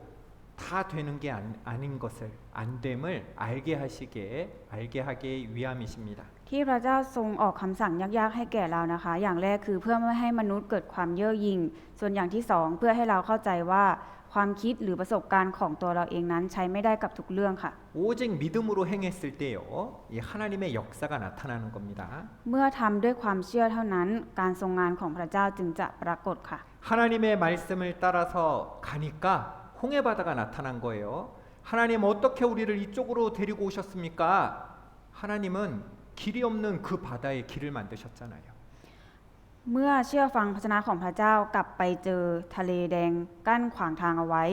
Speaker 1: 다 되는 게 아닌 것을 안됨을 알게 하기 위함이십니다.
Speaker 2: ที่พระเจ้าทรงออกคำสั่งยากๆให้แก่เรานะคะ อย่างแรกคือเพื่อไม่ให้มนุษย์เกิดความเย่อหยิ่งส่วนอย่างที่สองเพื่อให้เราเข้าใจว่าความคิดหรือประสบการณ์ของตัวเราเองนั้นใช้ไม่ได้กับทุกเรื่องค่ะ
Speaker 1: 오직 믿음으로 행했을 때요, 이 하나님의 역사가 나타나는 겁니다.
Speaker 2: เมื่อทำด้วยความเชื่อเท่านั้นการทรงงานของพระเจ้าจึงจะปรากฏค่ะ
Speaker 1: 하나님의 말씀을 따라서 가니까 홍해바다가 나타난 거예요. 하나님 어떻게 우리를 이쪽으로 데리고 오셨습니까? 하나님은 길이 없는 그 바다에 길을 만드셨잖아요.
Speaker 2: เมื่อเชื่อฟังพระชนะของพระเจ้ากลับไปเจอทะเลแดงกั้นขวางทางเอาไว้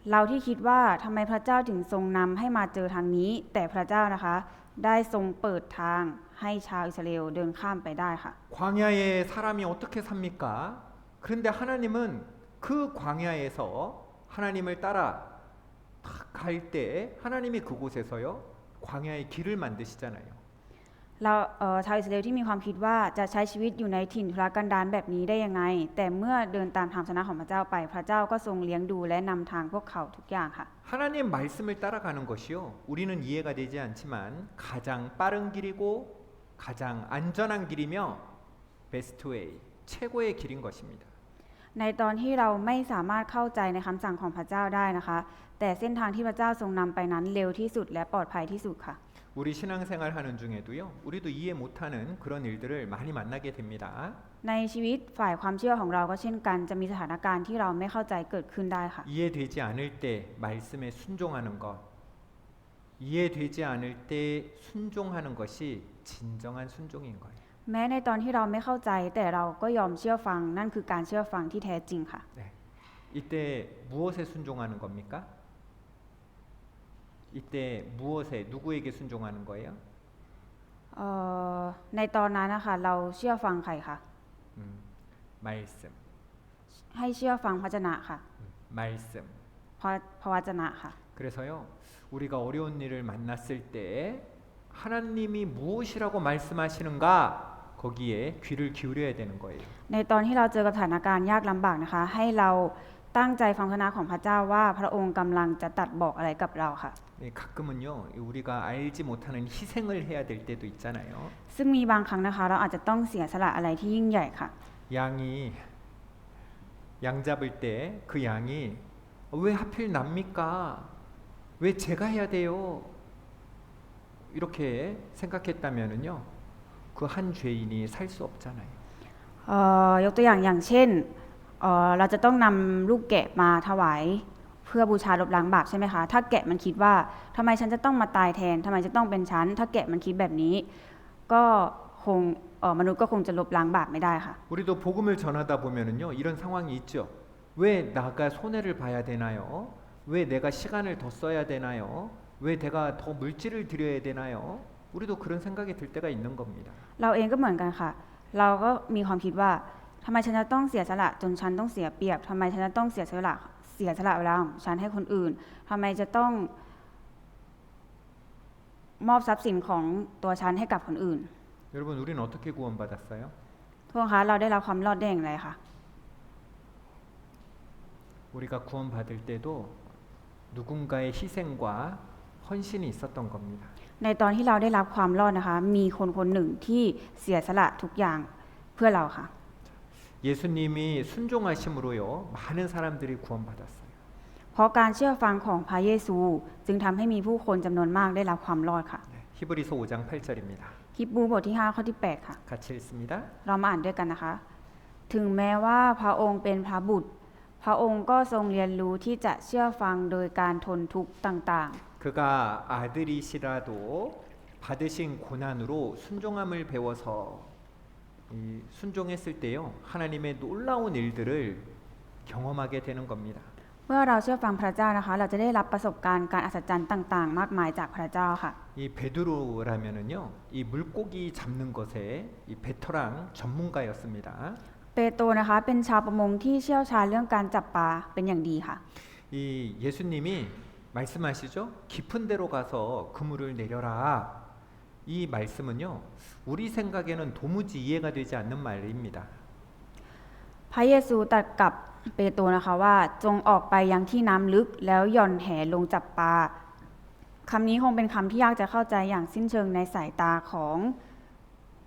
Speaker 2: เราที่คิดว่าทำไมพระเจ้าถึงทรงนำให้มาเจอทางนี้ แต่พระเจ้านะคะได้ทรงเปิดทางให้ชาวอิสราเอลเดินข้ามไปได้ค่ะ
Speaker 1: 광야에 사람이 어떻게 삽니까? 그런데 하나님은 그 광야에서 하나님을 따라 갈 때 하나님이 그곳에서요 광야의 길을 만드시잖아요.
Speaker 2: เราชาวอิสราเอลที่มีความคิดว่าจะใช้ชีวิตอยู่ในถิ่นทุรกันดารแบบนี้ได้ยังไง แต่เมื่อเดินตามทางพระชนะของพระเจ้าไป พระเจ้าก็ทรงเลี้ยงดูและนำทางพวกเขาทุกอย่างค่ะ
Speaker 1: 하나님 말씀을 따라가는 것이요 우리는 이해가 되지 않지만 가장 빠른 길이고 가장 안전한 길이며 베스트웨이 최고의 길인 것입니다.
Speaker 2: ในตอนที่เราไม่สามารถเข้าใจในคำสั่งของพระเจ้าได้นะคะ แต่เส้นทางที่พระเจ้าทรงนำไปนั้นเร็วที่สุดและปลอดภัยที่สุดค่ะ
Speaker 1: 우리 신앙생활 하는 중에도요 우리도 이해 못하는 그런 일들을 많이 만나게 됩니다.
Speaker 2: ในชีวิตฝ่ายความเชื่อของเราก็เช่นกันจะมีสถานการณ์ที่เราไม่เข้าใจเกิดขึ้นได้ค่ะ
Speaker 1: 이해되지 않을 때 말씀에 순종하는 것 이해되지 않을 때 순종하는 것이 진정한 순종인 거예요.
Speaker 2: แม้ในตอนที่เราไม่เข้าใจแต่เราก็ยอมเชื่อฟังนั่นคือการเชื่อฟังที่แท้จริงค่ะ
Speaker 1: 네. 이때 무엇에 순종하는 겁니까? 이때 무엇에 누구에게 순종하는 거예요?
Speaker 2: ในตอนนั้นนะคะเราเชื่อฟังใครคะ
Speaker 1: 말씀.
Speaker 2: ให้เชื่อฟังพระวจนะค่ะ
Speaker 1: 말씀.
Speaker 2: พระวจนะค่ะ
Speaker 1: 그래서요 우리가 어려운 일을 만났을 때 하나님이 무엇이라고 말씀하시는가 거기에 귀를 기울여야 되는 거예요.
Speaker 2: ในตอนที่เราเจอกับสถานการณ์ยากลำบากนะคะ ให้เราตั้งใจฟังพระวจนะของพระเจ้าว่าพระองค์กำลังจะตรัสบอกอะไรกับเราค่ะ
Speaker 1: 가끔은요 우리가 알지 못하는 희생을 해야 될 때도 있잖아요.
Speaker 2: ซึ่งมีบางครั้งนะคะ เราอาจจะต้องเสียสละอะไรที่ยิ่งใหญ่ค่ะ
Speaker 1: 양 잡을 때 그 양이 왜 하필 납니까? 왜 제가 해야 돼요? 이렇게 생각했다면은요 그 한 죄인이 살 수 없잖아요.
Speaker 2: ยกตัวอย่างเช่นเราจะต้องนำลูกแกะมาถวายเพื่อบูชาลบล้างบาปใช่ไหมคะ ถ้าแกะมันคิดว่าทำไมฉันจะต้องมาตายแทนทำไมจะต้องเป็นฉัน ถ้าแกะมันคิดแบบนี้ ก็คงมนุษย์ก็คงจะลบล้างบาปไม่ได้ค่ะ
Speaker 1: 우리도 복음을 전하다 보면은요 이런 상황이 있죠. 왜 나가 손해를 봐야 되나요? 왜 내가 시간을 더 써야 되나요? 왜 내가 더 물질을 들여야 되나요? 우리도 그런 생각이 들 때가 있는 겁니다.
Speaker 2: เราเองก็เหมือนกันค่ะ เราก็มีความคิดว่าทำไมฉันจะต้องเสียสละจนฉันต้องเสียเปรียบทำไมฉันจะต้องเสียสละเวลาของฉันให้คนอื่นทำไมจะต้องมอบทรัพย์สินของตัวฉันให้กับคนอื่น
Speaker 1: 여러분 우리는 어떻게 구원받았어요?
Speaker 2: ทุกคนคะเราได้รับความรอดได้อย่างไรคะ
Speaker 1: 우리가 구원받을 때도 누군가의 희생과 헌신이 있었던 겁니다.
Speaker 2: ในตอนที่เราได้รับความรอดนะคะ มีคนคนหนึ่งที่เสียสละทุกอย่างเพื่อเราค่ะ
Speaker 1: 예수님이 순종하심으로요 많은 사람들이 구원받았어요.
Speaker 2: เพราะการเชื่อฟังของพระเยซูจึงทำให้มีผู้คนจำนวนมากได้รับความรอดค่ะ
Speaker 1: 히브리서 5장 8절입니다.
Speaker 2: ฮิบรูบทที่5ข้อที่8ค่ะ
Speaker 1: 같이 읽습니다.
Speaker 2: เรามาอ่านด้วยกันนะคะ ถึงแม้ว่าพระองค์เป็นพระบุตร พระองค์ก็ทรงเรียนรู้ที่จะเชื่อฟังโดยการทนทุกข์ต่าง
Speaker 1: 그가 아들이시라도 받으신 고난으로 순종함을 배워서 순종했을 때요 하나님의 놀라운 일들을 경험하게 되는 겁니다.
Speaker 2: ๆ เมื่อเราเชื่อฟังพระเจ้านะคะ เราจะได้รับประสบการณ์การอัศจรรย์ต่างๆ มากมายจากพระเจ้าค่ะ
Speaker 1: 이 베드로라면은요 이 물고기 잡는 것에 이 베테랑 전문가였습니다.
Speaker 2: เปโตรนะคะเป็นชาวประมงที่เชี่ยวชาญเรื่องการจับปลาเป็นอย่างดีค่ะ
Speaker 1: 이 예수님이 말씀하시죠. 깊은 데로 가서 그물을 내려라. 이 말씀은요 우리 생각에는 도무지 이해가 되지 않는 말입니다.
Speaker 2: พระเยซูตรัสกับเปโตรนะคะว่าจงออกไปยังที่น้ำลึกแล้วหย่อนแหลงจับปลาคำนี้คงเป็นคำที่ยากจะเข้าใจอย่างสิ้นเชิงในสายตาของ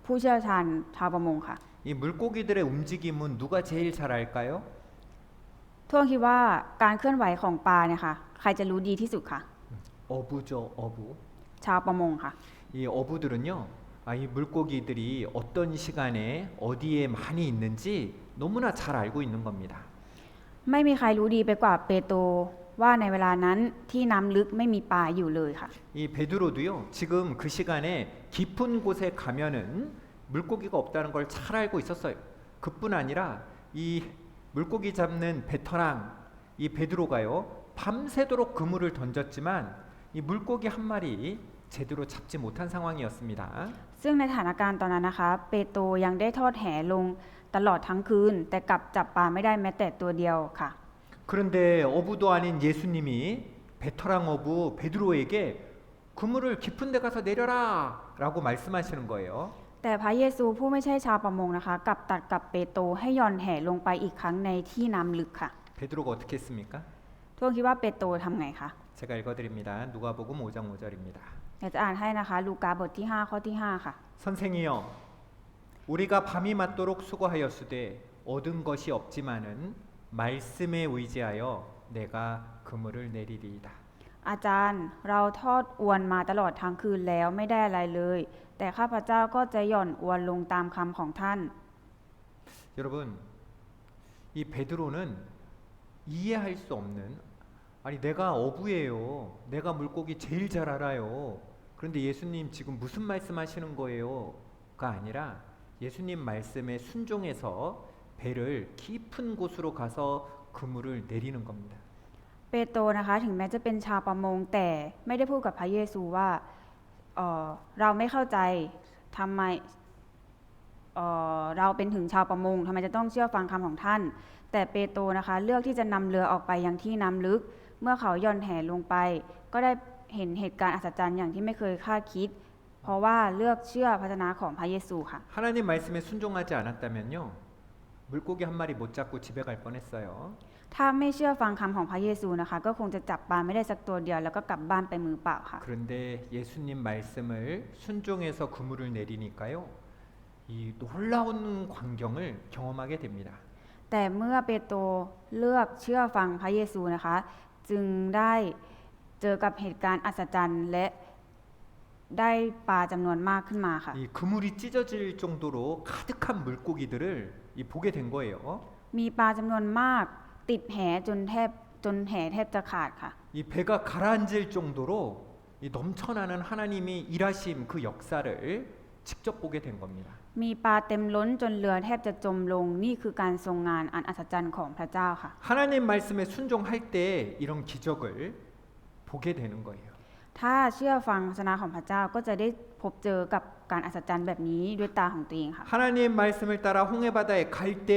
Speaker 2: ผู้เชี่ยวชาญชาวประมงค่ะ
Speaker 1: 이 물고기들의 움직임은 누가 제일 잘 알까요?
Speaker 2: ทุกคนคิดว่าการเคลื่อนไหวของปลาเนี่ยค่ะใครจะรู้ดีที่สุดค่ะ
Speaker 1: 어부죠, 어부.
Speaker 2: ชาวประมงค่ะ
Speaker 1: 이 어부들은요, 이 물고기들이 어떤 시간에 어디에 많이 있는지 너무나 잘 알고 있는 겁니다.
Speaker 2: ไม่มีใครรู้ดีไปกว่าเปโตรว่าในเวลานั้นที่น้ำลึกไม่มีปลาอยู่เลยค่ะ
Speaker 1: 이 베드로도요, 지금 그 시간에 깊은 곳에 가면은 물고기가 없다는 걸 잘 알고 있었어요. 그뿐 아니라 이 물고기 잡는 베테랑 이 베드로가요 밤새도록 그물을 던졌지만 이 물고기 한 마리 제대로 잡지 못한 상황이었습니다.
Speaker 2: ซึ่งในสถานการณ์ตอนนั้นนะคะเปโตรยังได้ทอดแหลงตลอดทั้งคืนแต่กลับจับปลาไม่ได้แม้แต่ตัวเดียวค่ะ
Speaker 1: 그런데 어부도 아닌 예수님이 베테랑 어부 베드로에게 그물을 깊은 데 가서 내려라 라고 말씀하시는 거예요.
Speaker 2: แต่พระเยซูผู้ไม่ใช่ชาวประมงนะคะกลับตัดกับเปโตรให้หย่อนแหลงไปอีกครั้งในที่น้ำลึกค่ะ
Speaker 1: 베드로가 어떻게 했습니까?
Speaker 2: ทุกคนคิดว่าเปโตรทำไงคะ
Speaker 1: 제가 읽어드립니다. 누가복음 5장 5절입니다.
Speaker 2: อยากจะอ่านให้นะคะลูกาบทที่ 5 ข้อที่ 5 ค่ะ
Speaker 1: 선생이여 우리가 밤이 맞도록 수고하였으되 얻은 것이 없지만은 말씀에 의지하여 내가 그물을 내리리이다.
Speaker 2: อาจารย์เราทอดอวนมาตลอดทั้งคืนแล้วไม่ได้อะไรเลย แต่ข้าพเจ้าก็จะหย่อนอวนลงตามคำของท่าน
Speaker 1: 여러분 이 베드로는 이해할 수 없는 아니 내가 어부예요. 내가 물고기 제일 잘 알아요. 그런데 예수님 지금 무슨 말씀하시는 거예요?가 아니라 예수님 말씀에 순종해서 배를 깊은 곳으로 가서 그물을 내리는 겁니다.
Speaker 2: เปโตรนะคะถึงแม้จะเป็นชาวประมงแต่ไม่ได้พูดกับพระเยซูว่าเราไม่เข้าใจทำไมเราเป็นถึงชาวประมงทำไมจะต้องเชื่อฟังคำของท่าน แต่เปโตรนะคะเลือกที่จะนำเรือออกไปยังที่น้ำลึกเมื่อเขาหย่อนแหลงไปก็ได้เห็นเหตุการณ์อัศจรรย์อย่างที่ไม่เคยคาดคิด เพราะว่าเลือกเชื่อพระวจนะของพระเยซูค่ะ
Speaker 1: 하나님 말씀에 순종하지 않았다면요 물고기 한 마리 못 잡고 집에 갈 뻔했어요.
Speaker 2: ถ้าไม่เชื่อฟังคำของพระเยซูนะคะก็คงจะจับปลาไม่ได้สักตัวเดียวแล้วก็กลับบ้านไปมือเปล่าค่ะ
Speaker 1: 그런데 예수님 말씀을 순종해서 그물을 내리니까요 이 놀라운 광경을 경험하게 됩니다.
Speaker 2: แต่เมื่อเปโตรเลือกเชื่อฟังพระเยซูนะคะจึงได้เจอกับเหตุการณ์อัศจรรย์และได้ปลาจำนวนมากขึ้นมาค่ะ
Speaker 1: 이 그물이 찢어질 정도로 가득한 물고기들을 보게 된 거예요.
Speaker 2: มีปลาจำนวนมากติดแหจนแหแทบจะขาดค่ะ
Speaker 1: 이 배가 가라앉을 정도로 이 넘쳐나는 하나님이 일하심 그 역사를 직접 보게 된 겁니다.
Speaker 2: มีปลาเต็มล้นจนเรือแทบจะจมลงนี่คือการทรงงานอันอัศจรรย์ของพระเจ้าค่ะ
Speaker 1: 하나님 말씀에 순종할 때 이런 기적을 보게 되는 거예요.
Speaker 2: ถ้าเชื่อฟังพระวจนะของพระเจ้าก็จะได้พบเจอกับการอัศจรรย์แบบนี้ด้วยตาของตัวเองค่ะ
Speaker 1: 하나님 말씀을 따라 홍해 바다에 갈 때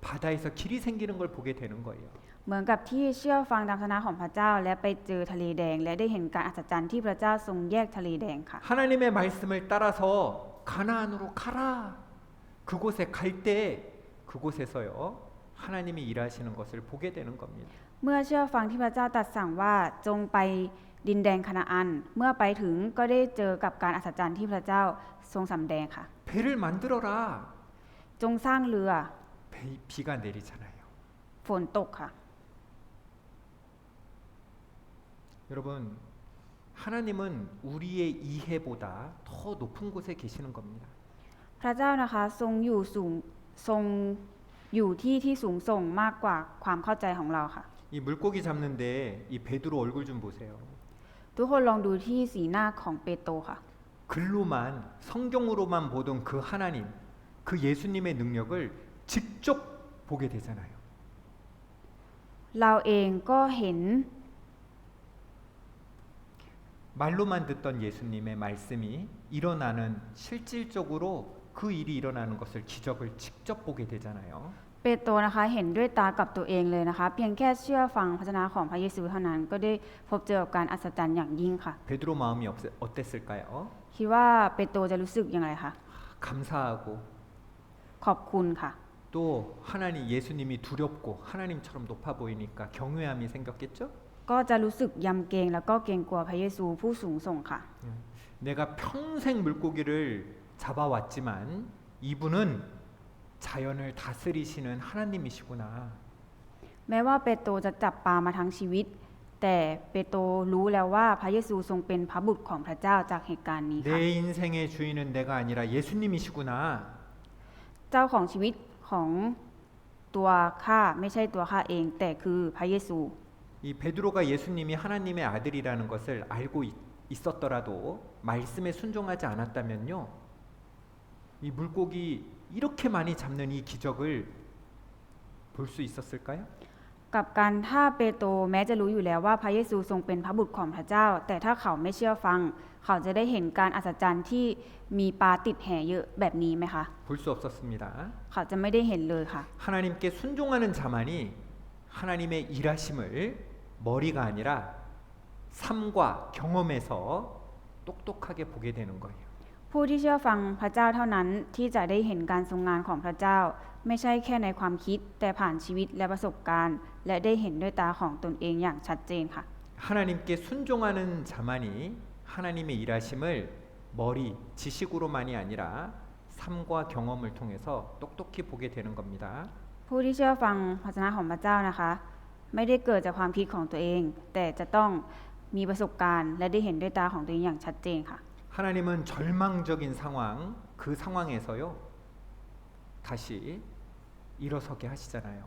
Speaker 1: 바다에서 길이 생기는 걸 보게 되는 거예요.
Speaker 2: เหมือนกับที่เชื่อฟังตามพระวจนะของพระเจ้าและไปเจอทะเลแดงและได้เห็นการอัศจรรย์ที่พระเจ้าทรงแยกทะเลแดงค่ะ
Speaker 1: 하나님의 말씀을 따라서 가나안으로 가라. 그곳에 갈 때 그곳에서요 하나님이 일하시는 것을 보게 되는 겁니다.
Speaker 2: เมื่อเชื่อฟังที่พระเจ้าตรัสสั่งว่าจงไปดินแดนคานาอันเมื่อไปถึงก็ได้เจอกับการอัศจรรย์ที่พระเจ้าทรงสำแดงค่ะ
Speaker 1: 배를 만들어라.
Speaker 2: จงสร้างเรือ
Speaker 1: 비가 내리잖아요.
Speaker 2: ฝนตกค่ะ
Speaker 1: 여러분 하나님은 우리의 이해보다 더 높은 곳에 계시는 겁니다.
Speaker 2: พระเจ้านะคะทรงอยู่ที่สูงส่งมากกว่าความเข้าใจของเราค่ะ
Speaker 1: 이 물고기 잡는데 이 베드로 얼굴 좀 보세요.
Speaker 2: ทุกคนลองดูที่สีหน้าของเปโตรค่ะ
Speaker 1: 글로만 성경으로만 보던 그 하나님, 그 예수님의 능력을 직접 보게 되잖아요.
Speaker 2: เราเองก็เห็น
Speaker 1: 말로만 듣던 예수님의 말씀이 일어나는 실질적으로 그 일이 일어나는 것을 기적을 직접 보게 되잖아요.
Speaker 2: เปโตรนะคะเห็นด้วยตากับตัวเองเลยนะคะเพียงแค่เชื่อฟังพระวจนะของพระเยซูเท่านั้นก็ได้พบเจอกับการอัศจรรย์อย่างยิ่งค่ะ
Speaker 1: 베드로 마음이 어땠을까요?
Speaker 2: คิดว่าเปโตรจะรู้สึกยังไงคะ
Speaker 1: 감사하고
Speaker 2: ขอบคุณค่ะ
Speaker 1: 또 하나님 예수님이 두렵고 하나님처럼 높아 보이니까 경외함이 생겼겠죠?
Speaker 2: ก็จะรู้สึกยำเกรงแล้วก็เกรงกลัวพระเยซูผู้สูงส่งค่ะ
Speaker 1: 내가 평생 물고기를 잡아왔지만 이분은 자연을 다스리시는 하나님이시구나.
Speaker 2: แม้ว่าเปโตรจะจับปลามาทั้งชีวิต แต่เปโตรรู้แล้วว่าพระเยซูทรงเป็นพระบุตรของพระเจ้าจากเหตุการณ์นี้ค่ะ
Speaker 1: 내 인생의 주인은 내가 아니라 예수님이시구나.
Speaker 2: เจ้าของชีวิตของตัวข้าไม่ใช่ตัวข้าเองแต่คือพระเยซู
Speaker 1: 이 베드로가 예수님이 하나님의 아들이라는 것을 알고 있었더라도 말씀에 순종하지 않았다면요. 이 물고기 이렇게 많이 잡는 이 기적을 볼 수 있었을까요?
Speaker 2: กลับกันถ้าเปโตรแม้จะรู้อยู่แล้วว่าพระเยซูทรงเป็นพระบุตรของพระเจ้า แต่ถ้าเขาไม่เชื่อฟัง เขาจะได้เห็นการอัศจรรย์ที่มีปลาติดแห่เยอะแบบนี้ไหมคะ
Speaker 1: 볼 수 없었습니다.
Speaker 2: เขาจะไม่ได้เห็นเลยค่ะ
Speaker 1: 하나님께 순종하는 자만이 하나님의 일하심을 머리가 아니라 삶과 경험에서 똑똑하게 보게 되는 거예요.
Speaker 2: ผู้ที่เชื่อฟังพระเจ้าเท่านั้นที่จะได้เห็นการทรงงานของพระเจ้า ไม่ใช่แค่ในความคิดแต่ผ่านชีวิตและประสบการณ์ และได้เห็นด้วยตาของตนเองอย่างชัดเจนค่ะ
Speaker 1: 하나님께 순종하는 자만이 하나님의 일하심을 머리, 지식으로만이 아니라 삶과 경험을 통해서 똑똑히 보게 되는 겁니다.
Speaker 2: ผู้ที่เชื่อฟังพระวจนะของพระเจ้านะคะ ไม่ได้เกิดจากความคิดของตัวเอง แต่จะต้องมีประสบการณ์และได้เห็นด้วยตาของตัวเองอย่างชัดเจนค่ะ
Speaker 1: 하나님은 절망적인 상황, 그 상황에서요 다시 일어서게 하시잖아요.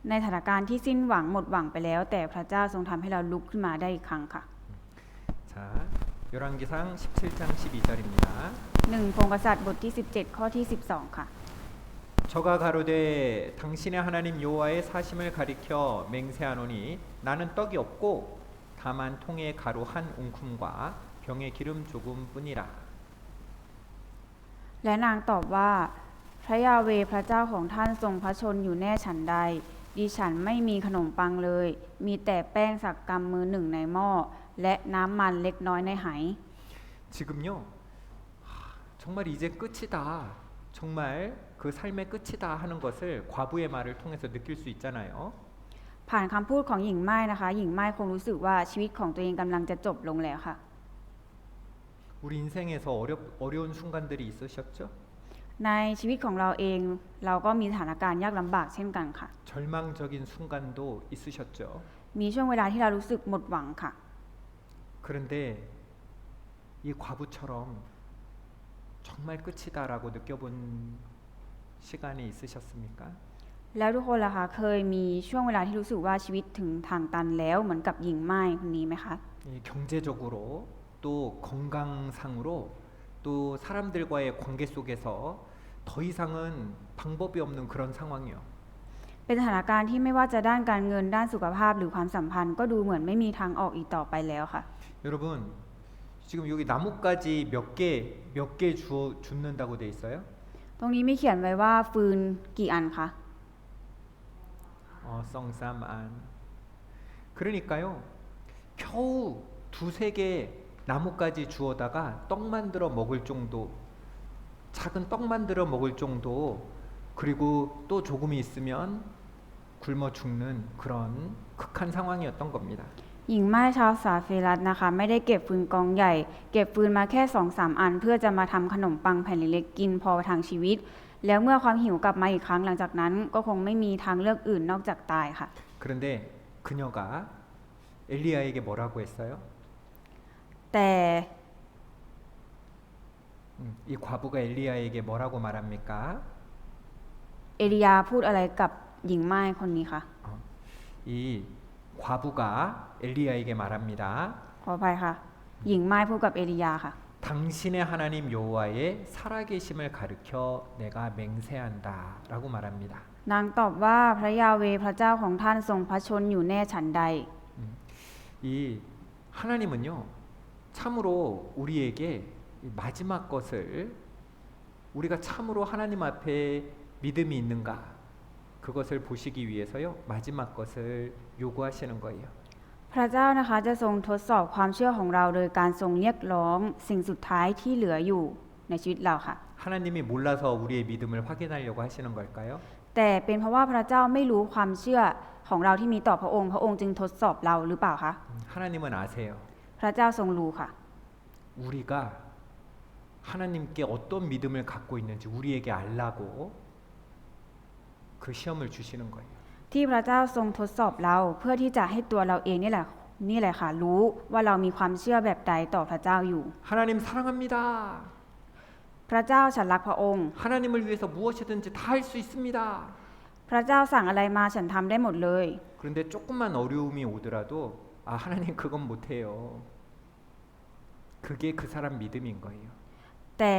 Speaker 2: ในสถานการณ์ที่สิ้นหวังหมดหวังไปแล้ว แต่พระเจ้าทรงทำให้เราลุกขึ้นมาได้อีกครั้งค่ะ
Speaker 1: 자, 열왕기상 17장 12절입니다.
Speaker 2: 1 พงศ์กษัตริย์บทที่ 17 ข้อที่ 12 ค่ะ
Speaker 1: 저가 가로되 당신의 하나님 여호와의 사심을 가리켜 맹세하노니 나는 떡이 없고 다만 통에 가루 한 웅큼과 병에 기름 조금뿐이라.
Speaker 2: และนางตอบว่า พระยาเวห์พระเจ้าของท่านทรงพระชนอยู่แน่ฉันใด ดิฉันไม่มีขนมปังเลย มีแต่แป้งสักกำมือหนึ่งในหม้อ และน้ำมันเล็กน้อยในไห
Speaker 1: 지금요 정말 이제 끝이다. 정말 그 삶의 끝이다 하는 것을 과부의 말을 통해서 느낄 수 있잖아요.
Speaker 2: ผ่านคำพูดของหญิงไม้นะคะ หญิงไม้คงรู้สึกว่าชีวิตของตัวเองกำลังจะจบลงแล้วค่ะ
Speaker 1: 우리 인생에서 어려운 순간들이 있으셨죠?
Speaker 2: ในชีวิตของเราเองเราก็มีสถานการณ์ยากลำบากเช่นกันค่ะ
Speaker 1: 절망적인 순간도 있으셨죠?
Speaker 2: มีช่วงเวลาที่เรารู้สึกหมดหวังค่ะ
Speaker 1: 그런데 이 과부처럼 정말 끝이다라고 느껴본 시간이 있으셨습니까?
Speaker 2: แล้วทุกคนล่ะคะเคยมีช่วงเวลาที่รู้สึกว่าชีวิตถึงทางตันแล้วเหมือนกับหญิงไม้คนนี้ไหมคะ
Speaker 1: 이 경제적으로 또 건강상으로 또 사람들과의 관계 속에서 더 이상은 방법이 없는 그런 상황이요.
Speaker 2: เป็นสถานการณ์ที่ไม่ว่าจะด้านการเงินด้านสุขภาพหรือความสัมพันธ์ก็ดูเหมือนไม่มีทางออกอีกต่อไปแล้วค่ะ
Speaker 1: 여러분 지금 여기 나뭇가지 몇 개 줍는다고 돼 있어요?
Speaker 2: ตรงนี้มีเขียนไว้ว่าฟืนกี่อันคะ
Speaker 1: 썽쌈안. 그러니까요. 겨우 두세 개 나뭇가지 주워다가 떡 만들어 먹을 정도, 작은 떡 만들어 먹을 정도, 그리고 또 조금이 있으면 굶어 죽는 그런 극한 상황이었던 겁니다.
Speaker 2: หญิงไม้ชาวสาเฟรัสนะคะไม่ได้เก็บฟืนกองใหญ่ เก็บฟืนมาแค่ 2-3 อัน เพื่อจะมาทำขนมปังแผ่นเล็กๆกินพอทางชีวิต แล้วเมื่อความหิวกลับมาอีกครั้งหลังจากนั้นก็คงไม่มีทางเลือกอื่นนอกจากตายค่ะ
Speaker 1: 그런데 그녀가 엘리야에게 뭐라고 했어요?
Speaker 2: แต่
Speaker 1: 이 과부가 엘리야에게 뭐라고 말합니까?
Speaker 2: เอลียาพูดอะไรกับหญิงไม้คนนี้คะ
Speaker 1: 이 과부가 엘리야에게 말합니다.
Speaker 2: ขออภัยค่ะ หญิงไม้พูดกับเอลียาค่ะ
Speaker 1: 당신의 하나님 여호와의 살아계심을 가르쳐 내가 맹세한다라고 말합니다.
Speaker 2: นางตอบว่าพระยาเวห์พระเจ้าของท่านทรงพระชนอยู่แน่ฉันใด
Speaker 1: 이 하나님은요 참으로 우리에게 이 마지막 것을 우리가 참으로 하나님 앞에 믿음이 있는가 그것을 보시기 위해서요 마지막 것을 요구하시는 거예요.
Speaker 2: พระเจ้านะคะจะทรงทดสอบความเชื่อของเราโดยการทรงเรียกร้องสิ่งสุดท้ายที่เหลืออยู่ในชีวิตเราค่ะ
Speaker 1: 하나님이 몰라서 우리의 믿음을 확인하려고 하시는 걸까요?
Speaker 2: แต่เป็นเพราะว่าพระเจ้าไม่รู้ความเชื่อของเราที่มีต่อพระองค์ พระองค์จึงทดสอบเราหรือเปล่าคะ
Speaker 1: 하나님은 아세요.
Speaker 2: พระเจ้าทรงรู้ค่ะ
Speaker 1: 우리가 하나님께 어떤 믿음을 갖고 있는지 우리에게 알라고 그 시험을 주시는 거예요.
Speaker 2: ที่พระเจ้าทรงทดสอบเราเพื่อที่จะให้ตัวเราเองนี่แหละค่ะรู้ว่าเรามีความเชื่อแบบใดต่อพระเจ้าอยู่
Speaker 1: 하나님 사랑합니다.
Speaker 2: พระเจ้าฉันรักพระองค์
Speaker 1: 하나님을 위해서 무엇이든지 다 할 수 있습니다.
Speaker 2: พระเจ้าสั่งอะไรมาฉันทำได้หมดเลย
Speaker 1: 그런데 조금만 어려움이 오더라도 아 하나님 그건 못해요. 그게 그 사람 믿음인 거예요.
Speaker 2: แต่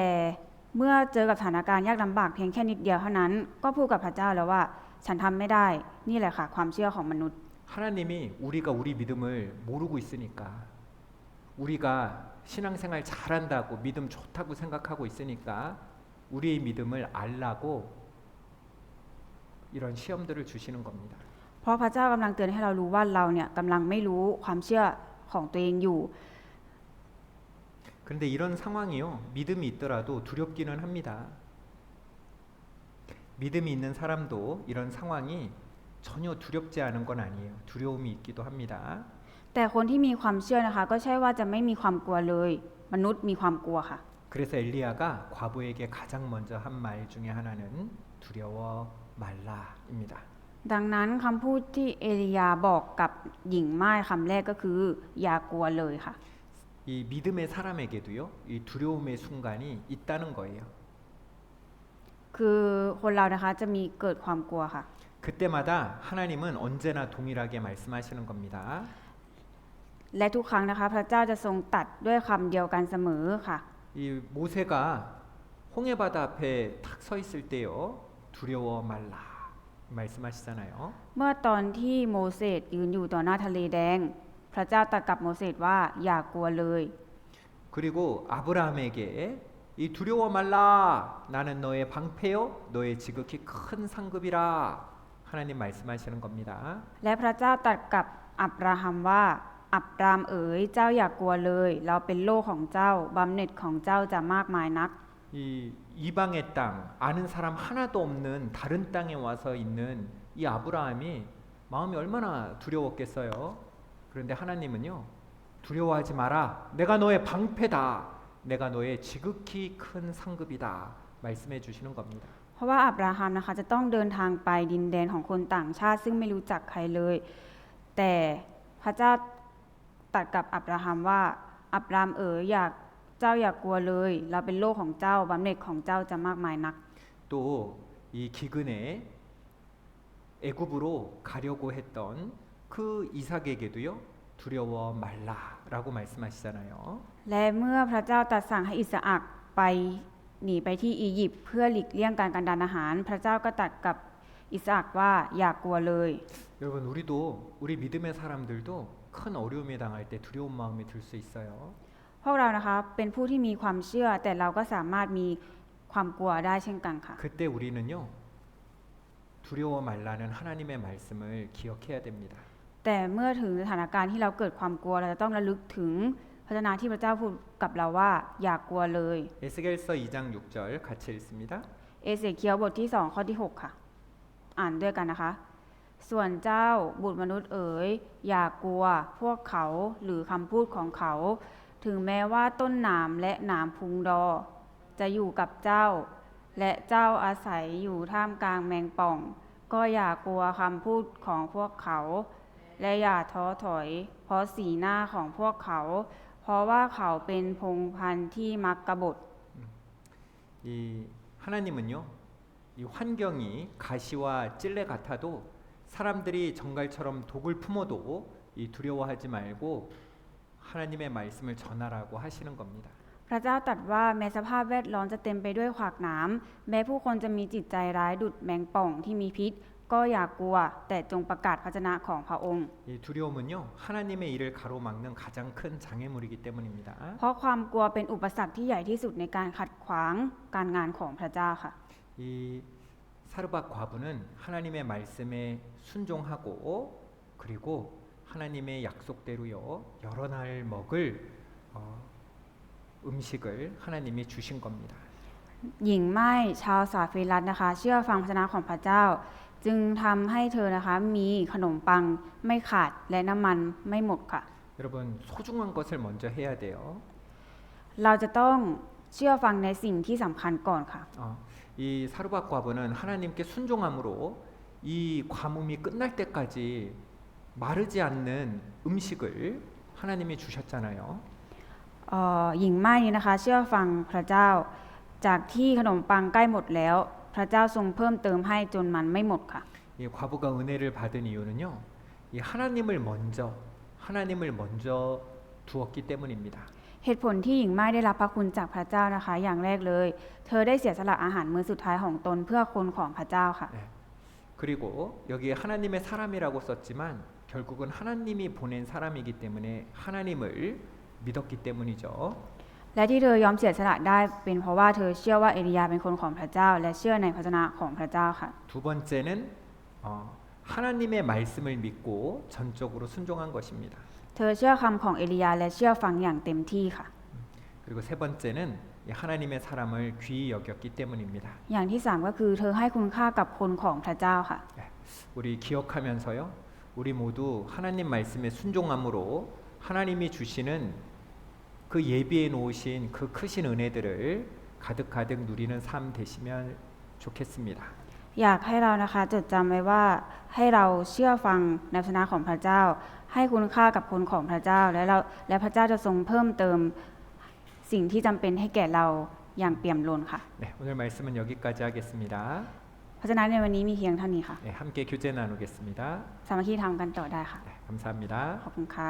Speaker 2: เมื่อเจอกับสถานการณ์ยากลำบากเพียงแค่นิดเดียวเท่านั้น ก็พูดกับพระเจ้าแล้วว่าฉันทำไม่ได้นี่แหละค่ะความเชื่อของมนุษย์
Speaker 1: 하나님이 우리가 우리 믿음을 모르고 있으니까 우리가 신앙생활 잘한다고 믿음 좋다고 생각하고 있으니까 우리의 믿음을 알라고 이런 시험들을 주시는 겁니다.
Speaker 2: เพราะพระเจ้ากำลังเตือนให้เรารู้ว่าเราเนี่ยกำลังไม่รู้ความเชื่อของตัวเองอยู่
Speaker 1: 그런데 이런 상황이요 믿음이 있더라도 두렵기는 합니다. 믿음이 있는 사람도 이런 상황이 전혀 두렵지 않은 건 아니에요. 두려움이 있기도 합니다.
Speaker 2: แต่คนที่มีความเชื่อนะคะก็ใช่ว่าจะไม่มีความกลัวเลยมนุษย์มีความกลัวค่ะ
Speaker 1: 그래서 엘리야가 과부에게 가장 먼저 한 말 중에 하나는 두려워 말라입니다.
Speaker 2: ดังนั้นคำพูดที่เอลียาบอกกับหญิงม่ายคำแรกก็คืออย่ากลัวเลยค่ะ
Speaker 1: 이 믿음의 사람에게도요 이 두려움의 순간이 있다는 거예요.
Speaker 2: คือคนเรานะคะจะมีเกิดความกลัวค่ะ
Speaker 1: 그때마다 하나님은 언제나 동일하게 말씀하시는 겁니다.
Speaker 2: และทุกครั้งนะคะพระเจ้าจะทรงตัดด้วยคำเดียวกันเสมอค่ะ
Speaker 1: 이 모세가 홍해바다 앞에 탁 서 있을 때요 두려워 말라 말씀하시잖아요.
Speaker 2: เมื่อตอนที่โมเสสยืนอยู่ต่อหน้าทะเลแดง พระเจ้าตรัสกับโมเสสว่าอย่ากลัวเลย
Speaker 1: 그리고 아브라함에게 이 두려워 말라 나는 너의 방패요 너의 지극히 큰 상급이라 하나님 말씀하시는 겁니다.
Speaker 2: และพระเจ้าตรัสกับอับราฮัมว่าอับรามเอ๋ยเจ้าอย่ากลัวเลยเราเป็นโล่ของเจ้าบำเหน็จของเจ้าจะมากมายนัก
Speaker 1: 이 이방의 땅 아는 사람 하나도 없는 다른 땅에 와서 있는 이 아브라함이 마음이 얼마나 두려웠겠어요. 그런데 하나님은요 두려워하지 마라 내가 너의 방패다 내가 너의 지극히 큰 상급이다 말씀해 주시는 겁니다.
Speaker 2: เพราะว่าอับราฮัมนะคะจะต้องเดินทางไปดินแดนของคนต่างชาติซึ่งไม่รู้จักใครเลย แต่พระเจ้าตรัสกับอับราฮัมว่าอับรามเอ๋ยเจ้าอย่ากลัวเลยเราเป็นโล่ของเจ้าบำเหน็จของเจ้าจะมากมายนัก
Speaker 1: 또 이 기근에 애굽으로 가려고 했던 그 이삭에게도요 두려워 말라라고 말씀하시잖아요.
Speaker 2: และเมื่อพระเจ้าตรัสสั่งให้อิสอัคไปหนีไปที่อียิปต์เพื่อหลีกเลี่ยงการกันดารอาหาร พระเจ้าก็ตรัสกับอิสอัคว่าอย่ากลัวเลย
Speaker 1: 여러분 우리도 우리 믿음의 사람들도 큰 어려움에 당할 때 두려운 마음이 들 수 있어요.
Speaker 2: พวกเรานะคะเป็นผู้ที่มีความเชื่อแต่เราก็สามารถมีความกลัวได้เช่นกันค่ะ
Speaker 1: 그때 우리는요 두려워 말라는 하나님의 말씀을 기억해야 됩니다.
Speaker 2: แต่เมื่อถึงสถานการณ์ที่เราเกิดความกลัวเราจะต้องระลึกถึงพระวจนะที่พระเจ้าพูดกับเราว่าอย่ากลัวเลย
Speaker 1: 에스겔서 2장 6절 같이 읽습니다.
Speaker 2: เอเสเคียวบทที่2ข้อที่6ค่ะอ่านด้วยกันนะคะ ส่วนเจ้าบุตรมนุษย์เอ๋ยอย่ากลัวพวกเขาหรือคำพูดของเขา ถึงแม้ว่าต้นหนามและหนามพุงดอจะอยู่กับเจ้า และเจ้าอาศัยอยู่ท่ามกลางแมงป่อง ก็อย่ากลัวคำพูดของพวกเขา และอย่าท้อถอย เพราะสีหน้าของพวกเขา เพราะว่าเขาเป็นพงศ์พันธุ์ที่มักกบฏ
Speaker 1: 이 하나님은요 이 환경이 가시와 찔레 같아도 사람들이 정갈처럼 독을 품어도 이 두려워하지 말고 하나님의 말씀을 전하라고 하시는 겁니다.
Speaker 2: พระเจ้าตรัสว่าแม้สภาพแวดล้อมจะเต็มไปด้วยขวากหนามแม้ผู้คนจะมีจิตใจร้ายดุจแมงป่องที่มีพิษ ก็อย่ากลัวแต่จงประกาศพระวจนะของพระองค์
Speaker 1: 이 두려움은요 하나님의 일을 가로막는 가장 큰 장애물이기 때문입니다.
Speaker 2: เพราะความกลัวเป็นอุปสรรคที่ใหญ่ที่สุดในการขัดขวางการงานของพระเจ้าค่ะ
Speaker 1: 이 사르밧 과부는 하나님의 말씀에 순종하고 그리고 하나님의 약속대로요 여러 날 먹을 음식을 하나님이 주신 겁니다.
Speaker 2: หญิงไม้ชาวสาฟีรัตนะคะ เชื่อฟังพระวจนะของพระเจ้า จึงทำให้เธอนะคะมีขนมปังไม่ขาดและน้ำมันไม่หมดค่ะ
Speaker 1: 여러분 소중한 것을 먼저 해야 돼요.
Speaker 2: เราจะต้องเชื่อฟังในสิ่งที่สำคัญก่อนค่ะ
Speaker 1: 이 사르밧 과부는 하나님께 순종함으로 이 과문이 끝날 때까지 마르지 않는 음식을 하나님이 주셨잖아요.
Speaker 2: หญิงไม้นี้นะคะเชื่อฟังพระเจ้า จากที่ขนมปังใกล้หมดแล้ว พระเจ้าทรงเพิ่มเติมให้จนมันไม่หมดค่ะ
Speaker 1: 이 과부가 은혜를 받은 이유는요. 이 하나님을 먼저 두었기 때문입니다.
Speaker 2: เหตุผลที่หญิงไม้ได้รับพระคุณจากพระเจ้านะคะ อย่างแรกเลย เธอได้เสียสละอาหารมื้อสุดท้ายของตนเพื่อคนของพระเจ้าค่ะ
Speaker 1: 네. 그리고 여기에 하나님의 사람이라고 썼지만 결국은 하나님이 보낸 사람이기 때문에 하나님을 믿었기 때문이죠.
Speaker 2: และที่เธอยอมเสียสละได้เป็นเพราะว่าเธอเชื่อว่าเอลียาเป็นคนของพระเจ้า และเชื่อในพระวจนะของพระเจ้าค่ะ
Speaker 1: 두 번째는 하나님의 말씀을 믿고 전적으로 순종한 것입니다.
Speaker 2: เธอเชื่อคำของเอลียาและเชื่อฟังอย่างเต็มที่ค่ะ
Speaker 1: 그리고 세 번째는 하나님의 사람을 귀히 여겼기 때문입니다.
Speaker 2: อย่างที่สามก็คือเธอให้คุณค่ากับคนของพระเจ้าค่ะ
Speaker 1: 우리 기억하면서요. 우리 모두 하나님 말씀에 순종함으로 하나님이 주시는 그 예비해 놓으신 그 크신 은혜들을 가득가득 누리는 삶 되시면 좋겠습니다.
Speaker 2: อยากให้เรานะคะจดจำไว้ว่าให้เราเชื่อฟังในพระวจนะของพระเจ้า ให้คุณค่ากับคนของพระเจ้าและพระเจ้าจะทรงเพิ่มเติมสิ่งที่จำเป็นให้แก่เราอย่างเปี่ยมล้นค่ะ
Speaker 1: 네, 오늘 말씀은 여기까지 하겠습니다.
Speaker 2: เพราะฉะนั้นในวันนี้มีเพียงเท่านี้ค่ะ
Speaker 1: 네, 함께 교제 나누겠습니다.
Speaker 2: สามัคคีทำกันต่อได้ค่ะ
Speaker 1: 네, 감사합니다.
Speaker 2: ขอบคุณค่ะ